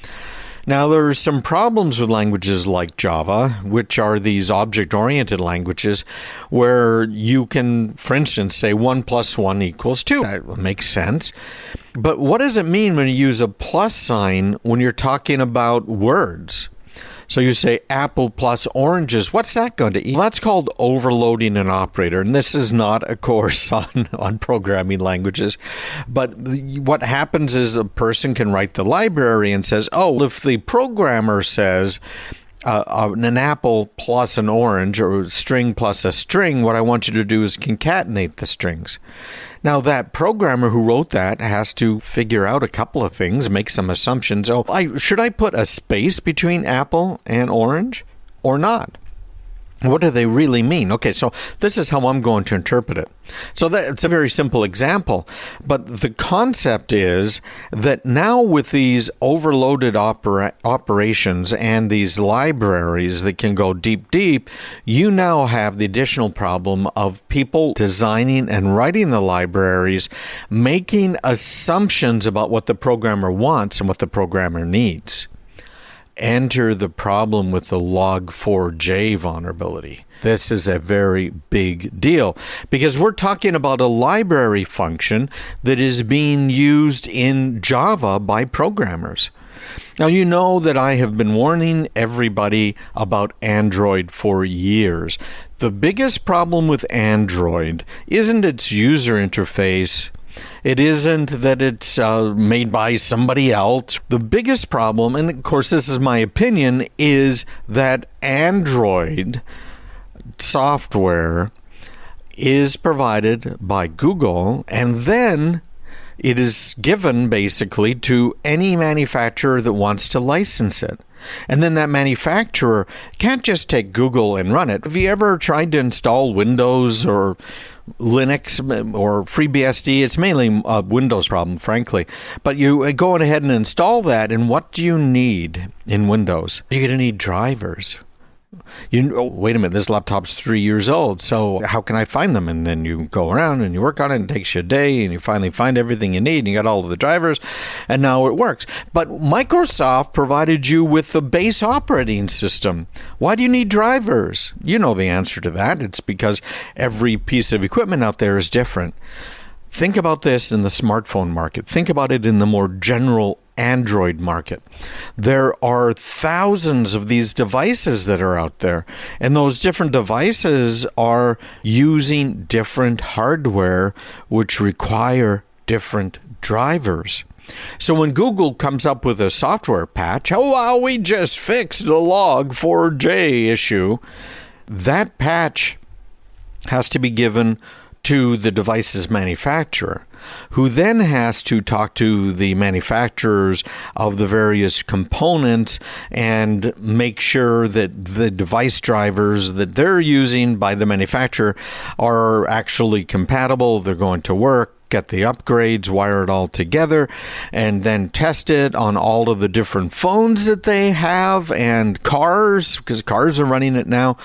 Now, there are some problems with languages like Java, which are these object-oriented languages, where you can, for instance, say 1 + 1 = 2. That makes sense. But what does it mean when you use a plus sign when you're talking about words? So you say apple plus oranges. What's that going to eat? Well, that's called overloading an operator. And this is not a course on programming languages. But what happens is a person can write the library and says, oh, if the programmer says an apple plus an orange or a string plus a string, what I want you to do is concatenate the strings. Now, that programmer who wrote that has to figure out a couple of things, make some assumptions. Oh, should I put a space between apple and orange or not? What do they really mean? Okay, so this is how I'm going to interpret it. So it's a very simple example, but the concept is that now with these overloaded operations and these libraries that can go deep, you now have the additional problem of people designing and writing the libraries, making assumptions about what the programmer wants and what the programmer needs. Enter the problem with the log4j vulnerability. This is a very big deal because we're talking about a library function that is being used in Java by programmers. Now, you know that I have been warning everybody about Android for years. The biggest problem with Android isn't its user interface. It isn't that it's made by somebody else. The biggest problem, and of course this is my opinion, is that Android software is provided by Google, and then it is given basically to any manufacturer that wants to license it. And then that manufacturer can't just take Google and run it. Have you ever tried to install Windows or Linux or FreeBSD? It's mainly a Windows problem, frankly. But you go ahead and install that, and what do you need in Windows? You're going to need drivers. Wait a minute, this laptop's 3 years old, so how can I find them? And then you go around and you work on it, and it takes you a day, and you finally find everything you need, and you got all of the drivers, and now it works. But Microsoft provided you with the base operating system. Why do you need drivers? You know the answer to that. It's because every piece of equipment out there is different. Think about this in the smartphone market. Think about it in the more general Android market. There are thousands of these devices that are out there, and those different devices are using different hardware which require different drivers. So when Google comes up with a software patch, we just fixed the log4j issue, that patch has to be given to the device's manufacturer, who then has to talk to the manufacturers of the various components and make sure that the device drivers that they're using by the manufacturer are actually compatible, they're going to work, get the upgrades, wire it all together, and then test it on all of the different phones that they have and cars, because cars are running it now.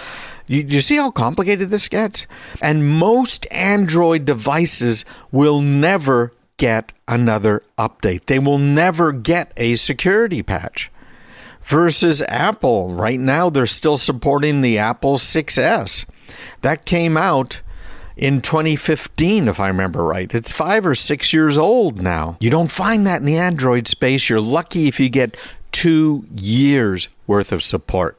You see how complicated this gets? And most Android devices will never get another update. They will never get a security patch. Versus Apple, right now they're still supporting the Apple 6S. That came out in 2015, if I remember right. It's 5 or 6 years old now. You don't find that in the Android space. You're lucky if you get 2 years worth of support.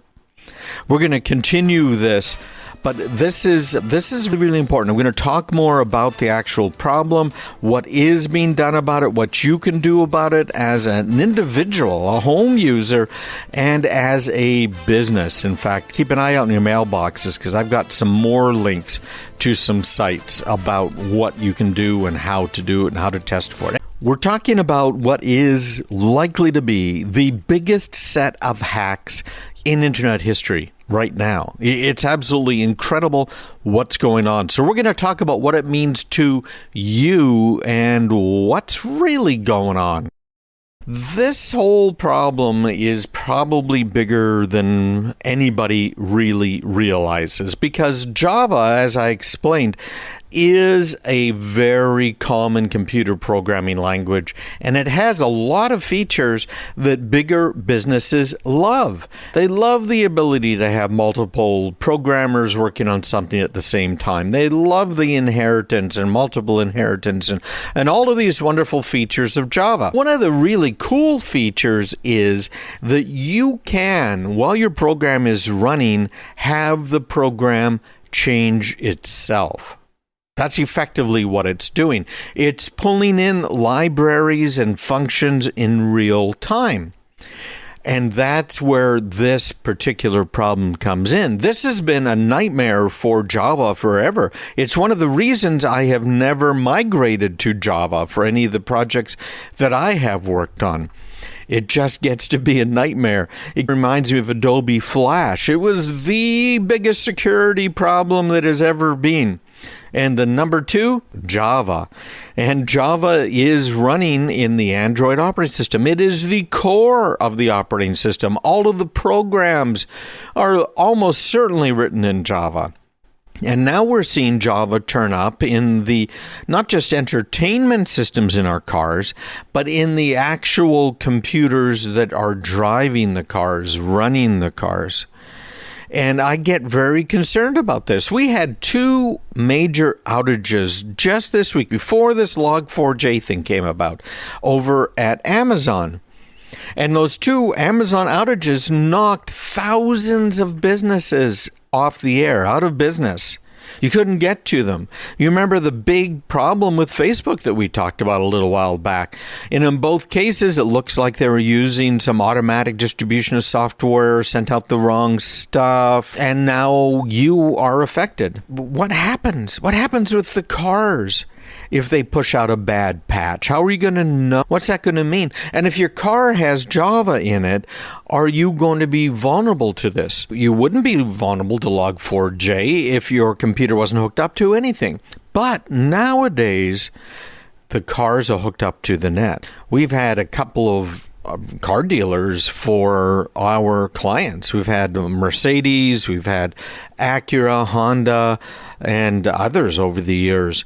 We're going to continue this, but this is really important. I'm going to talk more about the actual problem, what is being done about it, what you can do about it as an individual, a home user, and as a business. In fact, keep an eye out in your mailboxes, because I've got some more links to some sites about what you can do and how to do it and how to test for it. We're talking about what is likely to be the biggest set of hacks in internet history right now. It's absolutely incredible what's going on. So we're going to talk about what it means to you and what's really going on. This whole problem is probably bigger than anybody really realizes, because Java, as I explained, is a very common computer programming language, and it has a lot of features that bigger businesses love. They love the ability to have multiple programmers working on something at the same time. They love the inheritance and multiple inheritance and all of these wonderful features of Java. One of the really cool features is that you can, while your program is running, have the program change itself. That's effectively what it's doing. It's pulling in libraries and functions in real time. And that's where this particular problem comes in. This has been a nightmare for Java forever. It's one of the reasons I have never migrated to Java for any of the projects that I have worked on. It just gets to be a nightmare. It reminds me of Adobe Flash. It was the biggest security problem that has ever been. And the number 2, Java. And Java is running in the Android operating system. It is the core of the operating system. All of the programs are almost certainly written in Java. And now we're seeing Java turn up in the not just entertainment systems in our cars, but in the actual computers that are driving the cars, running the cars. And I get very concerned about this. We had 2 major outages just this week, before this log4j thing came about, over at Amazon. And those two Amazon outages knocked thousands of businesses off the air, out of business. You couldn't get to them. You remember the big problem with Facebook that we talked about a little while back. And in both cases, it looks like they were using some automatic distribution of software, sent out the wrong stuff, and now you are affected. What happens? What happens with the cars if they push out a bad patch? How are you going to know? What's that going to mean? And if your car has Java in it, are you going to be vulnerable to this? You wouldn't be vulnerable to Log4j if your computer wasn't hooked up to anything. But nowadays, the cars are hooked up to the net. We've had a couple of car dealers for our clients. We've had Mercedes, we've had Acura, Honda, and others over the years.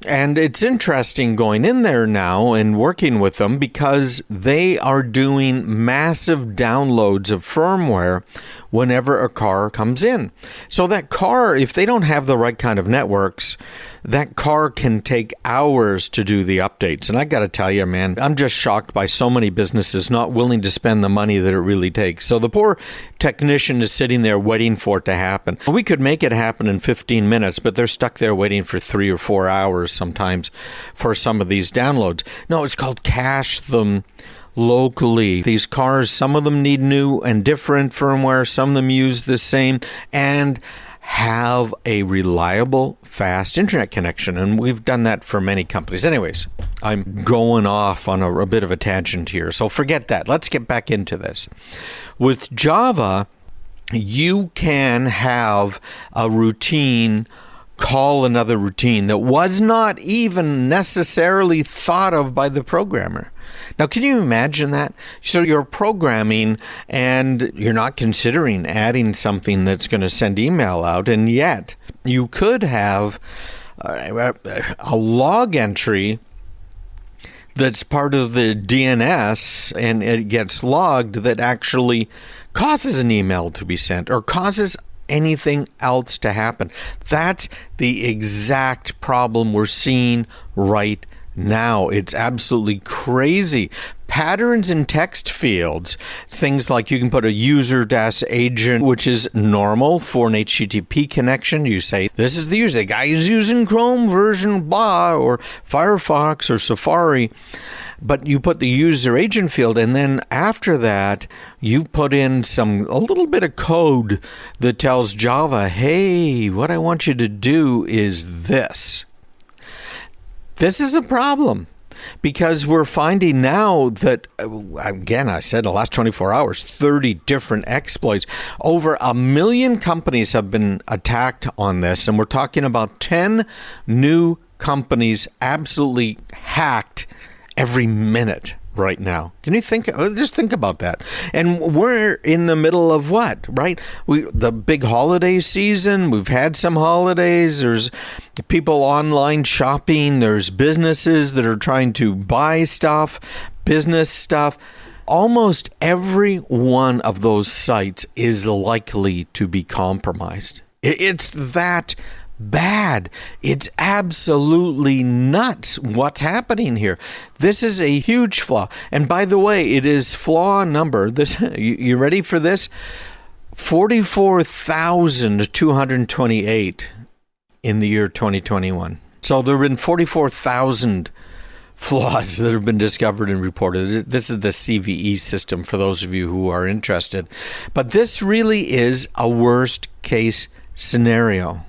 And it's interesting going in there now and working with them because they are doing massive downloads of firmware whenever a car comes in. So that car, if they don't have the right kind of networks, that car can take hours to do the updates. And I got to tell you, man, I'm just shocked by so many businesses not willing to spend the money that it really takes. So the poor technician is sitting there waiting for it to happen. We could make it happen in 15 minutes, but they're stuck there waiting for 3 or 4 hours sometimes for some of these downloads. No, it's called cache them locally. These cars, some of them need new and different firmware, some of them use the same, and have a reliable, fast internet connection. And we've done that for many companies. Anyways, I'm going off on a bit of a tangent here, so forget that. Let's get back into this. With Java, you can have a routine call another routine that was not even necessarily thought of by the programmer. Now, can you imagine that? So you're programming and you're not considering adding something that's going to send email out, and yet you could have a log entry that's part of the DNS and it gets logged that actually causes an email to be sent or causes anything else to happen. That's the exact problem we're seeing right now. It's absolutely crazy. Patterns in text fields, things like you can put a user-agent, which is normal for an HTTP connection. You say, this is the user. The guy is using Chrome version blah, or Firefox or Safari. But you put the user agent field, and then after that, you put in a little bit of code that tells Java, hey, what I want you to do is this. This is a problem because we're finding now that, again, I said in the last 24 hours, 30 different exploits. Over 1 million companies have been attacked on this, and we're talking about 10 new companies absolutely hacked every minute right now. Can you just think about that? And we're in the middle of what, right? The big holiday season. We've had some holidays. There's people online shopping. There's businesses that are trying to buy stuff, business stuff. Almost every one of those sites is likely to be compromised. It's that bad. It's absolutely nuts what's happening here. This is a huge flaw. And by the way, it is flaw number. You ready for this? 44,228 in the year 2021. So there have been 44,000 flaws that have been discovered and reported. This is the CVE system for those of you who are interested. But this really is a worst case scenario.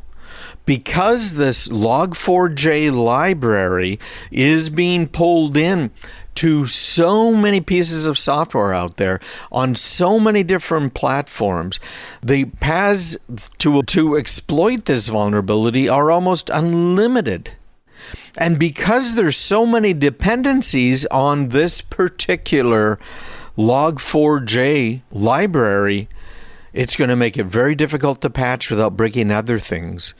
Because this Log4j library is being pulled in to so many pieces of software out there on so many different platforms, the paths to exploit this vulnerability are almost unlimited. And because there's so many dependencies on this particular Log4j library, it's going to make it very difficult to patch without breaking other things.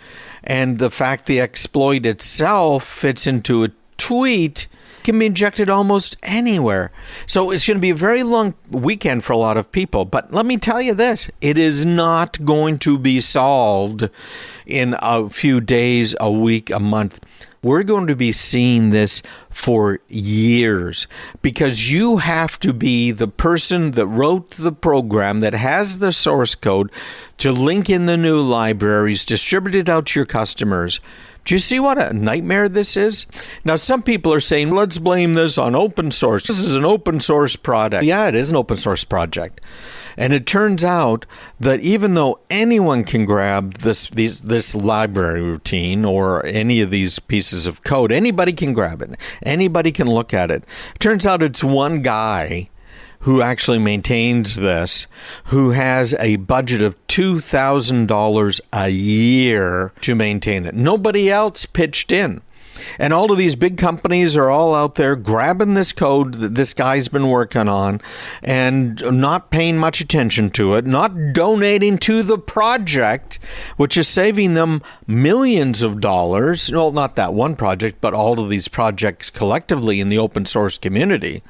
And the fact the exploit itself fits into a tweet can be injected almost anywhere. So it's going to be a very long weekend for a lot of people. But let me tell you this, it is not going to be solved in a few days, a week, a month. We're going to be seeing this for years, because you have to be the person that wrote the program that has the source code to link in the new libraries, distribute it out to your customers. Do you see what a nightmare this is? Now, some people are saying, let's blame this on open source. This is an open source product. Yeah, it is an open source project. And it turns out that even though anyone can grab this library routine or any of these pieces of code, anybody can grab it. Anybody can look at it. It turns out it's one guy who actually maintains this, who has a budget of $2,000 a year to maintain it. Nobody else pitched in. And all of these big companies are all out there grabbing this code that this guy's been working on and not paying much attention to it, not donating to the project, which is saving them millions of dollars. Well, not that one project, but all of these projects collectively in the open source community.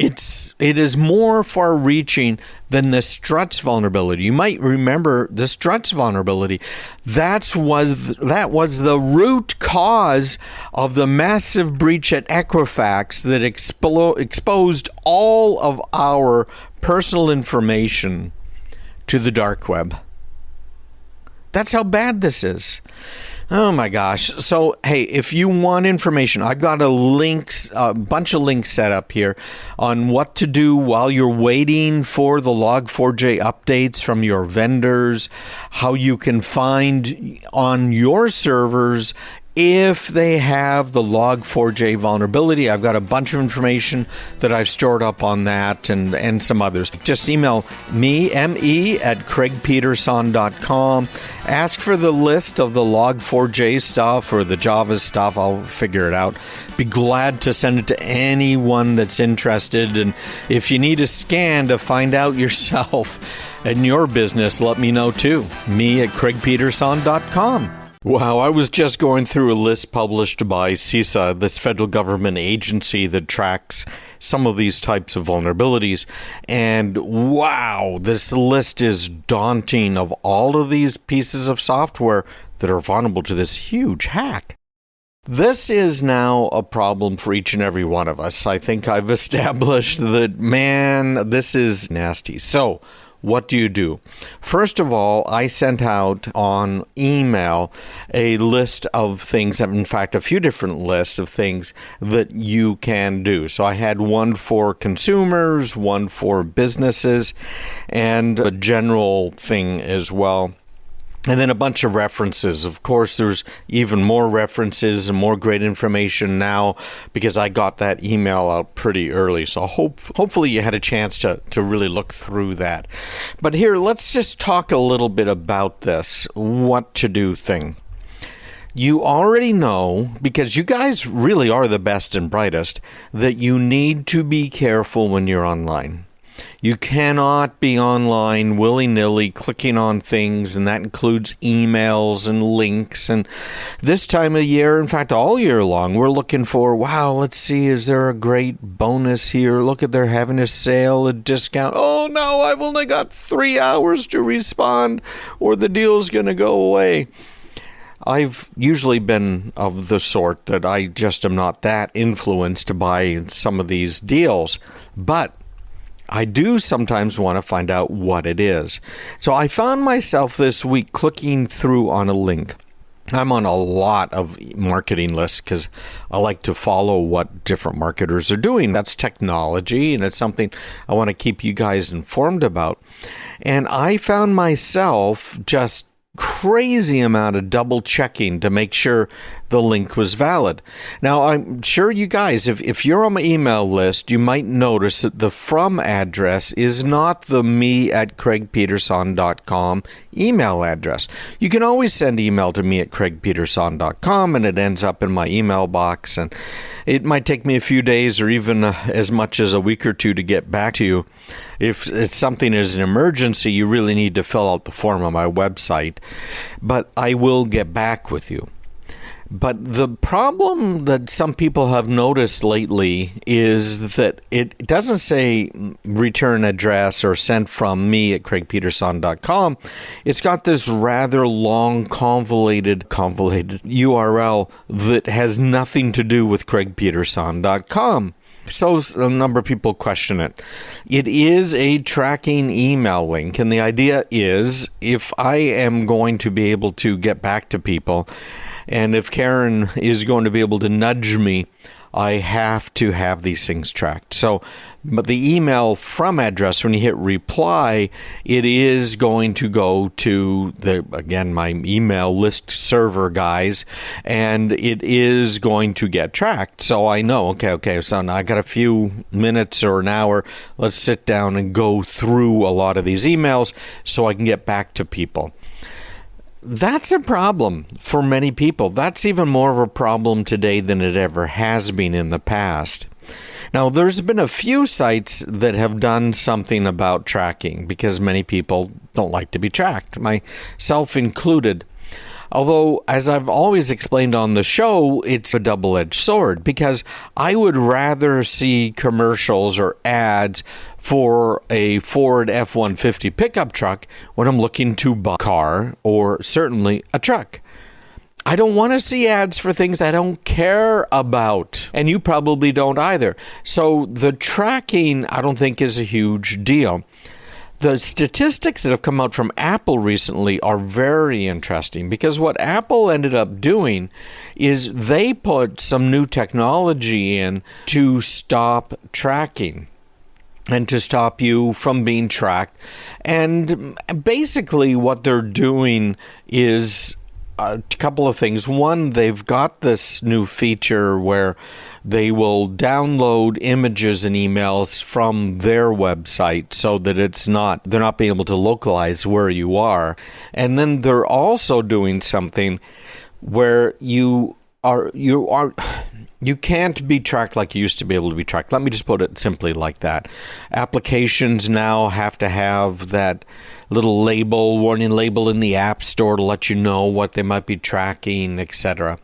It is more far-reaching than the Struts vulnerability. You might remember the Struts vulnerability. That was the root cause of the massive breach at Equifax that exposed all of our personal information to the dark web. That's how bad this is. Oh my gosh. So, hey, if you want information, I've got a bunch of links set up here on what to do while you're waiting for the Log4j updates from your vendors, how you can find on your servers if they have the Log4j vulnerability. I've got a bunch of information that I've stored up on that and some others. Just email me, me@craigpeterson.com. Ask for the list of the Log4j stuff or the Java stuff. I'll figure it out. Be glad to send it to anyone that's interested. And if you need a scan to find out yourself and your business, let me know too. me@craigpeterson.com. Wow, I was just going through a list published by CISA, this federal government agency that tracks some of these types of vulnerabilities. And wow, this list is daunting of all of these pieces of software that are vulnerable to this huge hack. This is now a problem for each and every one of us. I think I've established that, man, this is nasty. So, what do? First of all, I sent out on email a list of things, in fact, a few different lists of things that you can do. So I had one for consumers, one for businesses, and a general thing as well. And then a bunch of references. Of course, there's even more references and more great information now because I got that email out pretty early. So hopefully you had a chance to really look through that. But here, let's just talk a little bit about this what to do thing. You already know, because you guys really are the best and brightest, that you need to be careful when you're online. You cannot be online willy-nilly clicking on things, and that includes emails and links. And this time of year, in fact, all year long, we're looking for, wow, let's see, is there a great bonus here? Look at they're having a sale, a discount. Oh, no, I've only got 3 hours to respond, or the deal's going to go away. I've usually been of the sort that I just am not that influenced by some of these deals. But I do sometimes want to find out what it is. So I found myself this week clicking through on a link. I'm on a lot of marketing lists because I like to follow what different marketers are doing. That's technology, and it's something I want to keep you guys informed about. And I found myself just crazy amount of double checking to make sure the link was valid. Now, I'm sure you guys, if you're on my email list, you might notice that the from address is not the me@craigpeterson.com email address. You can always send email to me@craigpeterson.com and it ends up in my email box, and it might take me a few days or even as much as a week or two to get back to you. If it's something is an emergency, you really need to fill out the form on my website, but I will get back with you. But the problem that some people have noticed lately is that it doesn't say return address or sent from me at craigpeterson.com. It's got this rather long, convoluted URL that has nothing to do with craigpeterson.com. So a number of people question it. It is a tracking email link, and the idea is if I am going to be able to get back to people, and if Karen is going to be able to nudge me, I have to have these things tracked. So, but the email from address, when you hit reply, it is going to go to my email list server guys, and it is going to get tracked. So I know, okay, so now I got a few minutes or an hour. Let's sit down and go through a lot of these emails so I can get back to people. That's a problem for many people. That's even more of a problem today than it ever has been in the past. Now, there's been a few sites that have done something about tracking because many people don't like to be tracked, myself included. Although, as I've always explained on the show, it's a double-edged sword because I would rather see commercials or ads for a Ford F-150 pickup truck when I'm looking to buy a car or certainly a truck. I don't want to see ads for things I don't care about, and you probably don't either. So the tracking, I don't think, is a huge deal. The statistics that have come out from Apple recently are very interesting because what Apple ended up doing is they put some new technology in to stop tracking and to stop you from being tracked. And basically what they're doing is a couple of things. One, they've got this new feature where they will download images and emails from their website so that they're not being able to localize where you are. And then they're also doing something where you can't be tracked like you used to be able to be tracked. Let me just put it simply like that. Applications now have to have that little warning label in the App Store to let you know what they might be tracking, etc.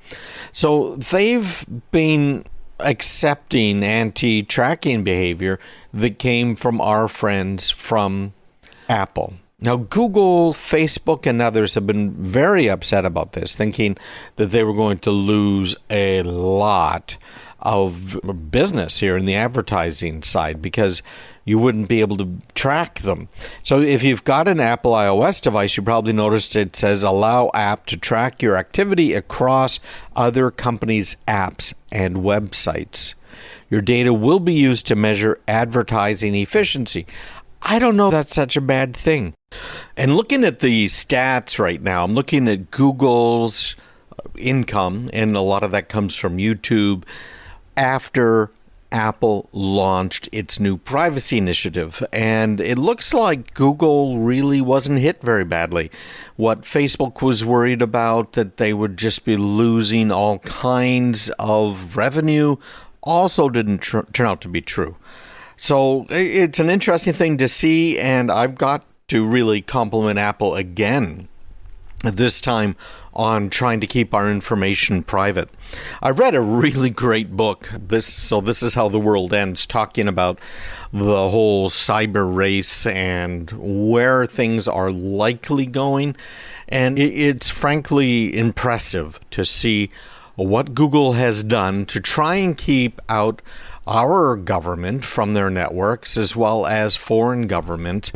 So they've been accepting anti-tracking behavior that came from our friends from Apple. Now, Google, Facebook, and others have been very upset about this, thinking that they were going to lose a lot of business here in the advertising side because you wouldn't be able to track them. So if you've got an Apple iOS device, you probably noticed it says allow app to track your activity across other companies' apps and websites. Your data will be used to measure advertising efficiency. I don't know that's such a bad thing. And looking at the stats right now, I'm looking at Google's income, and a lot of that comes from YouTube, after Apple launched its new privacy initiative. And it looks like Google really wasn't hit very badly. What Facebook was worried about, that they would just be losing all kinds of revenue, also didn't turn out to be true. So it's an interesting thing to see, and I've got to really compliment Apple again, this time on trying to keep our information private. I read a really great book, This Is How the World Ends, talking about the whole cyber race and where things are likely going. And it's frankly impressive to see what Google has done to try and keep out our government from their networks, as well as foreign government.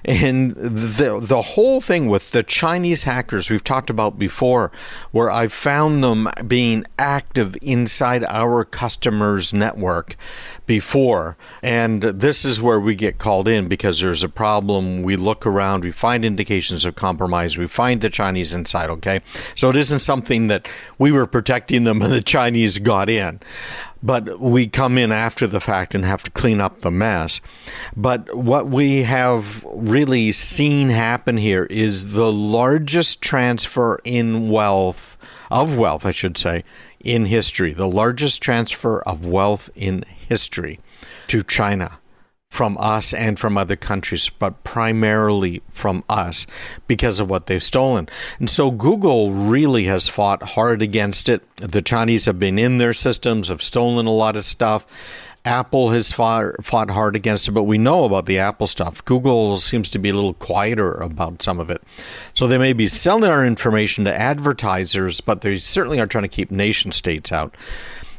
And the whole thing with the Chinese hackers we've talked about before, where I've found them being active inside our customers' network before. And this is where we get called in because there's a problem. We look around, we find indications of compromise, we find the Chinese inside, okay? So it isn't something that we were protecting them and the Chinese got in. But we come in after the fact and have to clean up the mess. But what we have really seen happen here is the largest transfer of wealth, in history. The largest transfer of wealth in history to China from us and from other countries, but primarily from us because of what they've stolen. And so Google really has fought hard against it. The Chinese have been in their systems, have stolen a lot of stuff. Apple has fought hard against it, but we know about the Apple stuff. Google seems to be a little quieter about some of it. So they may be selling our information to advertisers, but they certainly are trying to keep nation states out.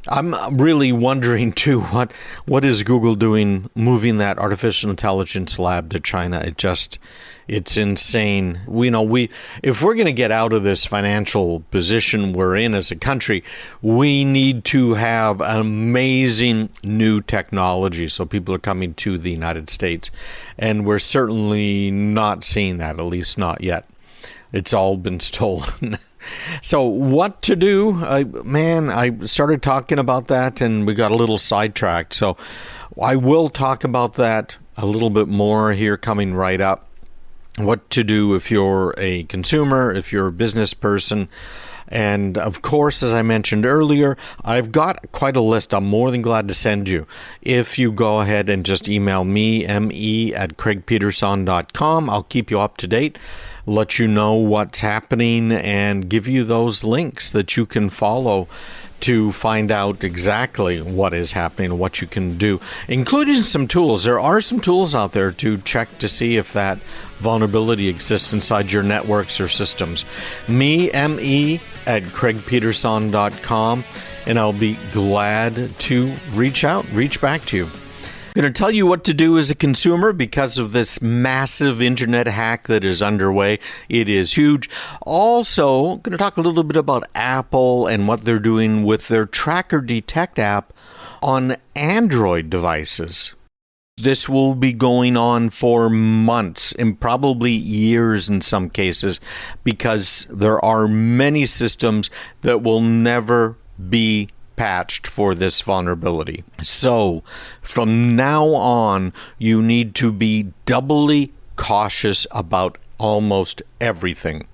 I'm really wondering, too, what is Google doing moving that artificial intelligence lab to China? It's insane. If we're going to get out of this financial position we're in as a country, we need to have amazing new technology. So people are coming to the United States, and we're certainly not seeing that, at least not yet. It's all been stolen. So what to do? I started talking about that and we got a little sidetracked. So I will talk about that a little bit more here coming right up. What to do if you're a consumer, if you're a business person. And of course, as I mentioned earlier, I've got quite a list I'm more than glad to send you. If you go ahead and just email me, me@craigpeterson.com, I'll keep you up to date, let you know what's happening, and give you those links that you can follow to find out exactly what is happening, what you can do, including some tools. There are some tools out there to check to see if that vulnerability exists inside your networks or systems. me@craigpeterson.com, and I'll be glad to reach back to you. I'm going to tell you what to do as a consumer because of this massive internet hack that is underway. It is huge. Also, I'm going to talk a little bit about Apple and what they're doing with their Tracker Detect app on Android devices. This will be going on for months and probably years in some cases because there are many systems that will never be patched for this vulnerability. So from now on, you need to be doubly cautious about almost everything.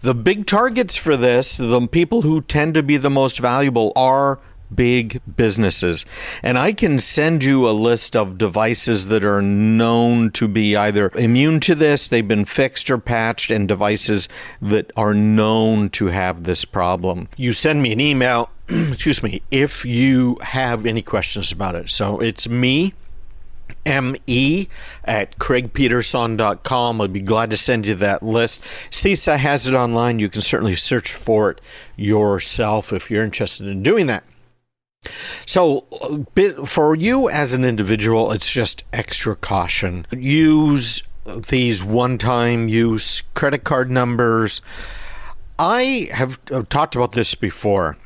The big targets for this, the people who tend to be the most valuable, are big businesses. And I can send you a list of devices that are known to be either immune to this, they've been fixed or patched, and devices that are known to have this problem. You send me an email, if you have any questions about it. So it's me@craigpeterson.com. I'll be glad to send you that list. CISA has it online. You can certainly search for it yourself if you're interested in doing that. So for you as an individual, it's just extra caution. Use these one-time use credit card numbers. I have talked about this before.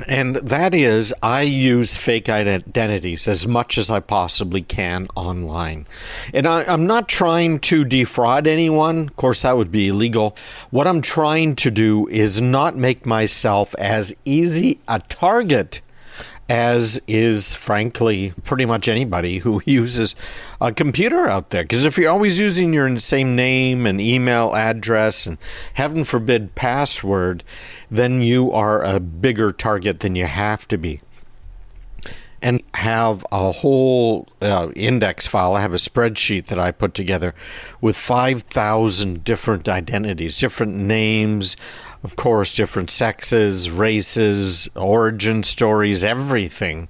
And that is, I use fake identities as much as I possibly can online. And I'm not trying to defraud anyone. Of course, that would be illegal. What I'm trying to do is not make myself as easy a target as is, frankly, pretty much anybody who uses a computer out there. Because if you're always using your same name and email address and, heaven forbid, password, then you are a bigger target than you have to be. And have a whole index file. I have a spreadsheet that I put together with 5,000 different identities, different names, of course, different sexes, races, origin stories, everything.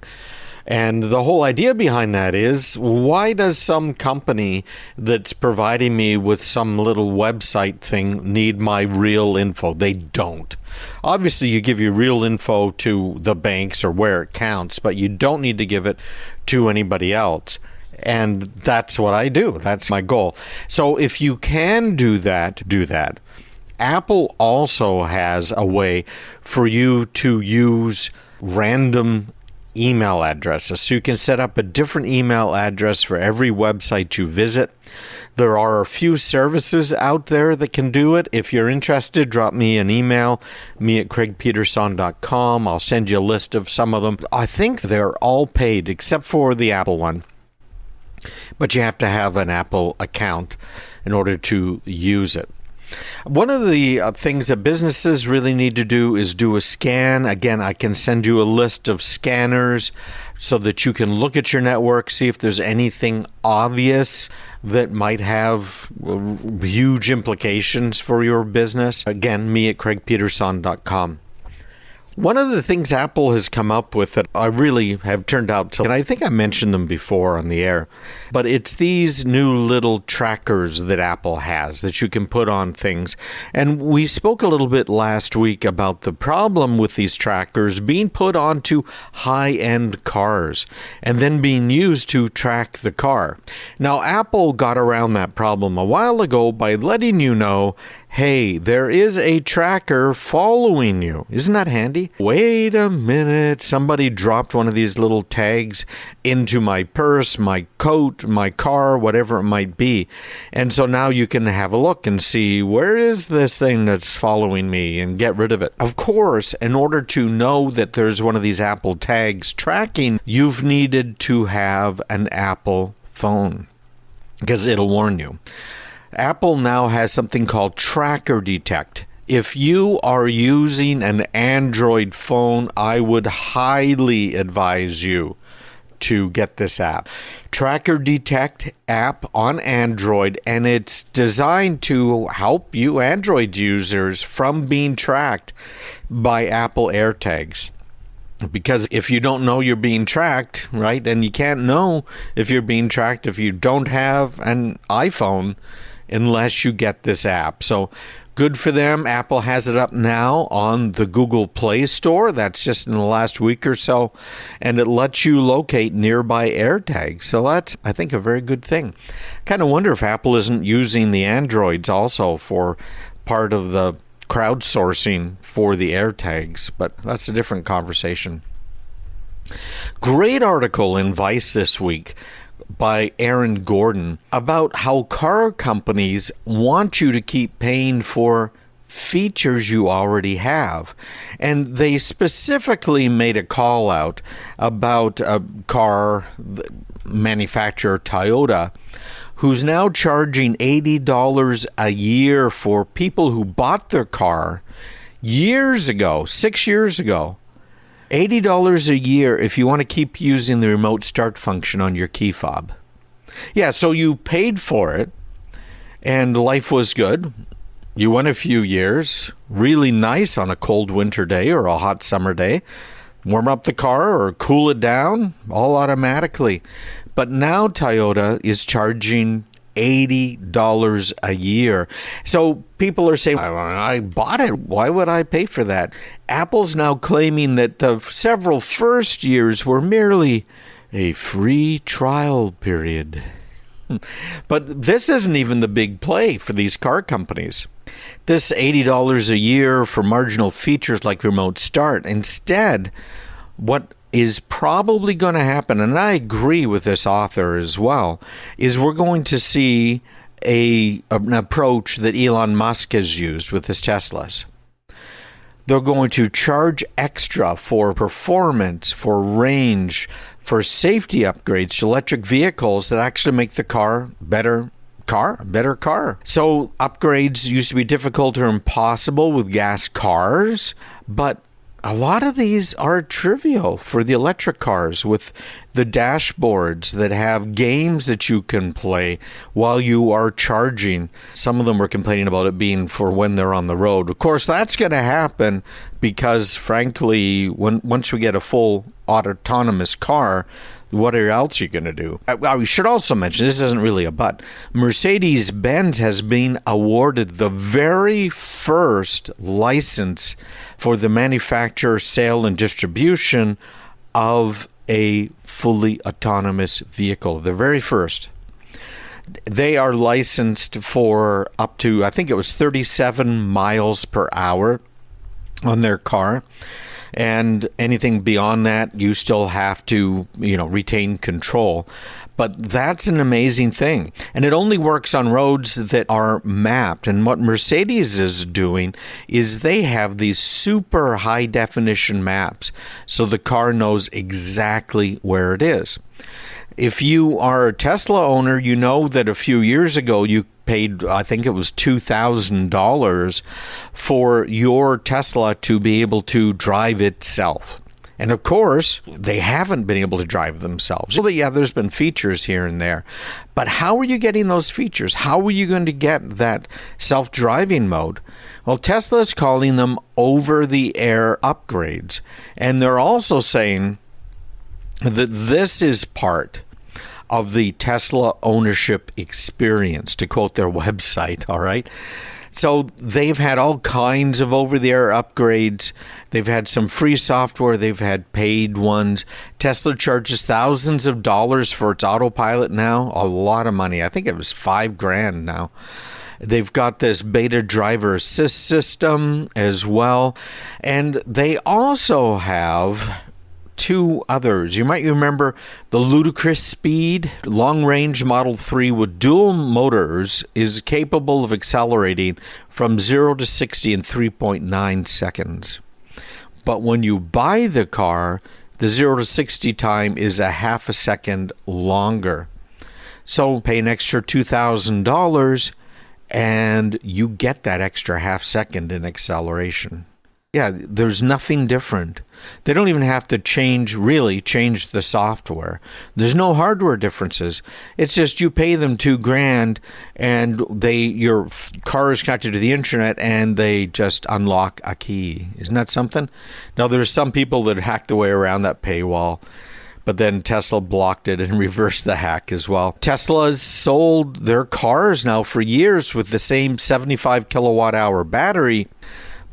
And the whole idea behind that is, why does some company that's providing me with some little website thing need my real info? They don't. Obviously, you give your real info to the banks or where it counts, but you don't need to give it to anybody else. And that's what I do. That's my goal. So if you can do that, do that. Apple also has a way for you to use random email addresses. So you can set up a different email address for every website you visit. There are a few services out there that can do it. If you're interested, drop me an email, me@craigpeterson.com. I'll send you a list of some of them. I think they're all paid except for the Apple one. But you have to have an Apple account in order to use it. One of the things that businesses really need to do is do a scan. Again, I can send you a list of scanners so that you can look at your network, see if there's anything obvious that might have huge implications for your business. Again, me at craigpeterson.com. One of the things Apple has come up with that I really have turned out to, and I think I mentioned them before on the air, but it's these new little trackers that Apple has that you can put on things. And we spoke a little bit last week about the problem with these trackers being put onto high-end cars and then being used to track the car. Now, Apple got around that problem a while ago by letting you know, hey, there is a tracker following you. Isn't that handy? Wait a minute. Somebody dropped one of these little tags into my purse, my coat, my car, whatever it might be. And so now you can have a look and see, where is this thing that's following me, and get rid of it. Of course, in order to know that there's one of these Apple tags tracking, you've needed to have an Apple phone because it'll warn you. Apple now has something called Tracker Detect. If you are using an Android phone, I would highly advise you to get this app. Tracker Detect app on Android, and it's designed to help you Android users from being tracked by Apple AirTags. Because if you don't know you're being tracked, right, and you can't know if you're being tracked if you don't have an iPhone unless you get this app. So good for them. Apple has it up now on the Google Play Store. That's just in the last week or so. And it lets you locate nearby AirTags. So that's, I think, a very good thing. Kind of wonder if Apple isn't using the Androids also for part of the crowdsourcing for the AirTags. But that's a different conversation. Great article in Vice this week by Aaron Gordon about how car companies want you to keep paying for features you already have. And they specifically made a call out about a car manufacturer, Toyota, who's now charging $80 a year for people who bought their car years ago, 6 years ago. $80 a year if you want to keep using the remote start function on your key fob. Yeah, so you paid for it, and life was good. You went a few years, really nice on a cold winter day or a hot summer day. Warm up the car or cool it down, all automatically. But now Toyota is charging $80 a year. So people are saying, I bought it. Why would I pay for that? Apple's now claiming that the several first years were merely a free trial period. But this isn't even the big play for these car companies. This $80 a year for marginal features like remote start. Instead, what is probably going to happen, and I agree with this author as well, is we're going to see an approach that Elon Musk has used with his Teslas. They're going to charge extra for performance, for range, for safety upgrades to electric vehicles that actually make the car a better car. So upgrades used to be difficult or impossible with gas cars, but a lot of these are trivial for the electric cars with the dashboards that have games that you can play while you are charging. Some of them were complaining about it being for when they're on the road. Of course, that's going to happen because, frankly, once we get a full autonomous car, what else are you going to do? We should also mention, this isn't really a but, Mercedes-Benz has been awarded the very first license for the manufacture, sale, and distribution of a fully autonomous vehicle. The very first. They are licensed for up to, I think it was 37 miles per hour on their car. And anything beyond that, you still have to, retain control. But that's an amazing thing. And it only works on roads that are mapped. And what Mercedes is doing is they have these super high definition maps. So the car knows exactly where it is. If you are a Tesla owner, you know that a few years ago you paid, I think it was $2,000 for your Tesla to be able to drive itself. And of course, they haven't been able to drive themselves. So yeah, there's been features here and there. But how are you getting those features? How are you going to get that self-driving mode? Well, Tesla's calling them over-the-air upgrades. And they're also saying that this is part of the Tesla ownership experience, to quote their website, all right? So they've had all kinds of over-the-air upgrades. They've had some free software. They've had paid ones. Tesla charges thousands of dollars for its autopilot now. A lot of money. I think it was $5,000 now. They've got this beta driver assist system as well. And they also have two others. You might remember the ludicrous speed. Long-range Model 3 with dual motors is capable of accelerating from 0 to 60 in 3.9 seconds. But when you buy the car, the 0 to 60 time is a half a second longer. So pay an extra $2,000 and you get that extra half second in acceleration. Yeah, there's nothing different. They don't even have to change the software. There's no hardware differences. It's just you pay them $2,000 and your car is connected to the intranet and they just unlock a key. Isn't that something? Now, there's some people that hacked their way around that paywall, but then Tesla blocked it and reversed the hack as well. Tesla's sold their cars now for years with the same 75 kilowatt hour battery,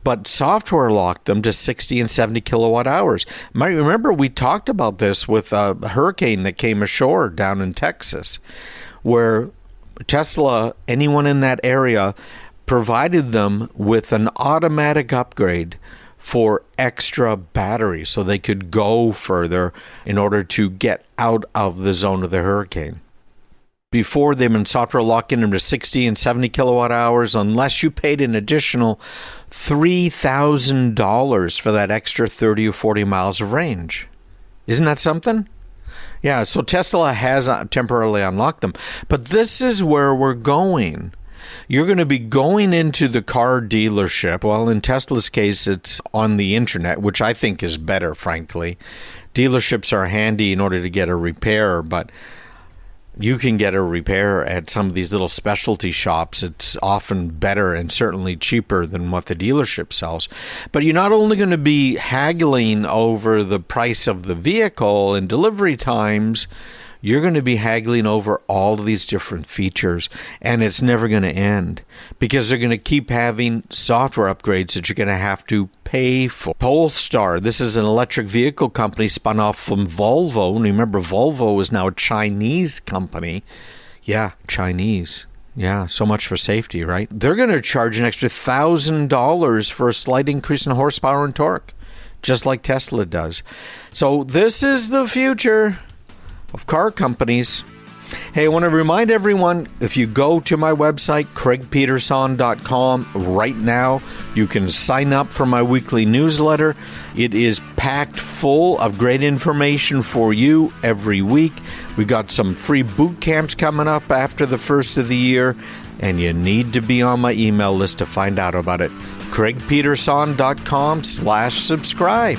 but software locked them to 60 and 70 kilowatt hours. You might remember we talked about this with a hurricane that came ashore down in Texas, where Tesla, anyone in that area, provided them with an automatic upgrade for extra battery so they could go further in order to get out of the zone of the hurricane. Before, they've been software locking them to 60 and 70 kilowatt hours unless you paid an additional $3,000 for that extra 30 or 40 miles of range. Isn't that something? Yeah, so Tesla has temporarily unlocked them. But this is where we're going. You're going to be going into the car dealership. Well, in Tesla's case, it's on the internet, which I think is better, frankly. Dealerships are handy in order to get a repair, but you can get a repair at some of these little specialty shops. It's often better and certainly cheaper than what the dealership sells. But you're not only going to be haggling over the price of the vehicle and delivery times, you're going to be haggling over all of these different features, and it's never going to end because they're going to keep having software upgrades that you're going to have to pay for. Polestar, this is an electric vehicle company spun off from Volvo. And remember, Volvo is now a Chinese company. Yeah, Chinese. Yeah, so much for safety, right? They're going to charge an extra $1,000 for a slight increase in horsepower and torque, just like Tesla does. So this is the future of car companies. Hey, I want to remind everyone, if you go to my website, craigpeterson.com, right now, you can sign up for my weekly newsletter. It is packed full of great information for you every week. We got some free boot camps coming up after the first of the year, and you need to be on my email list to find out about it. craigpeterson.com/subscribe.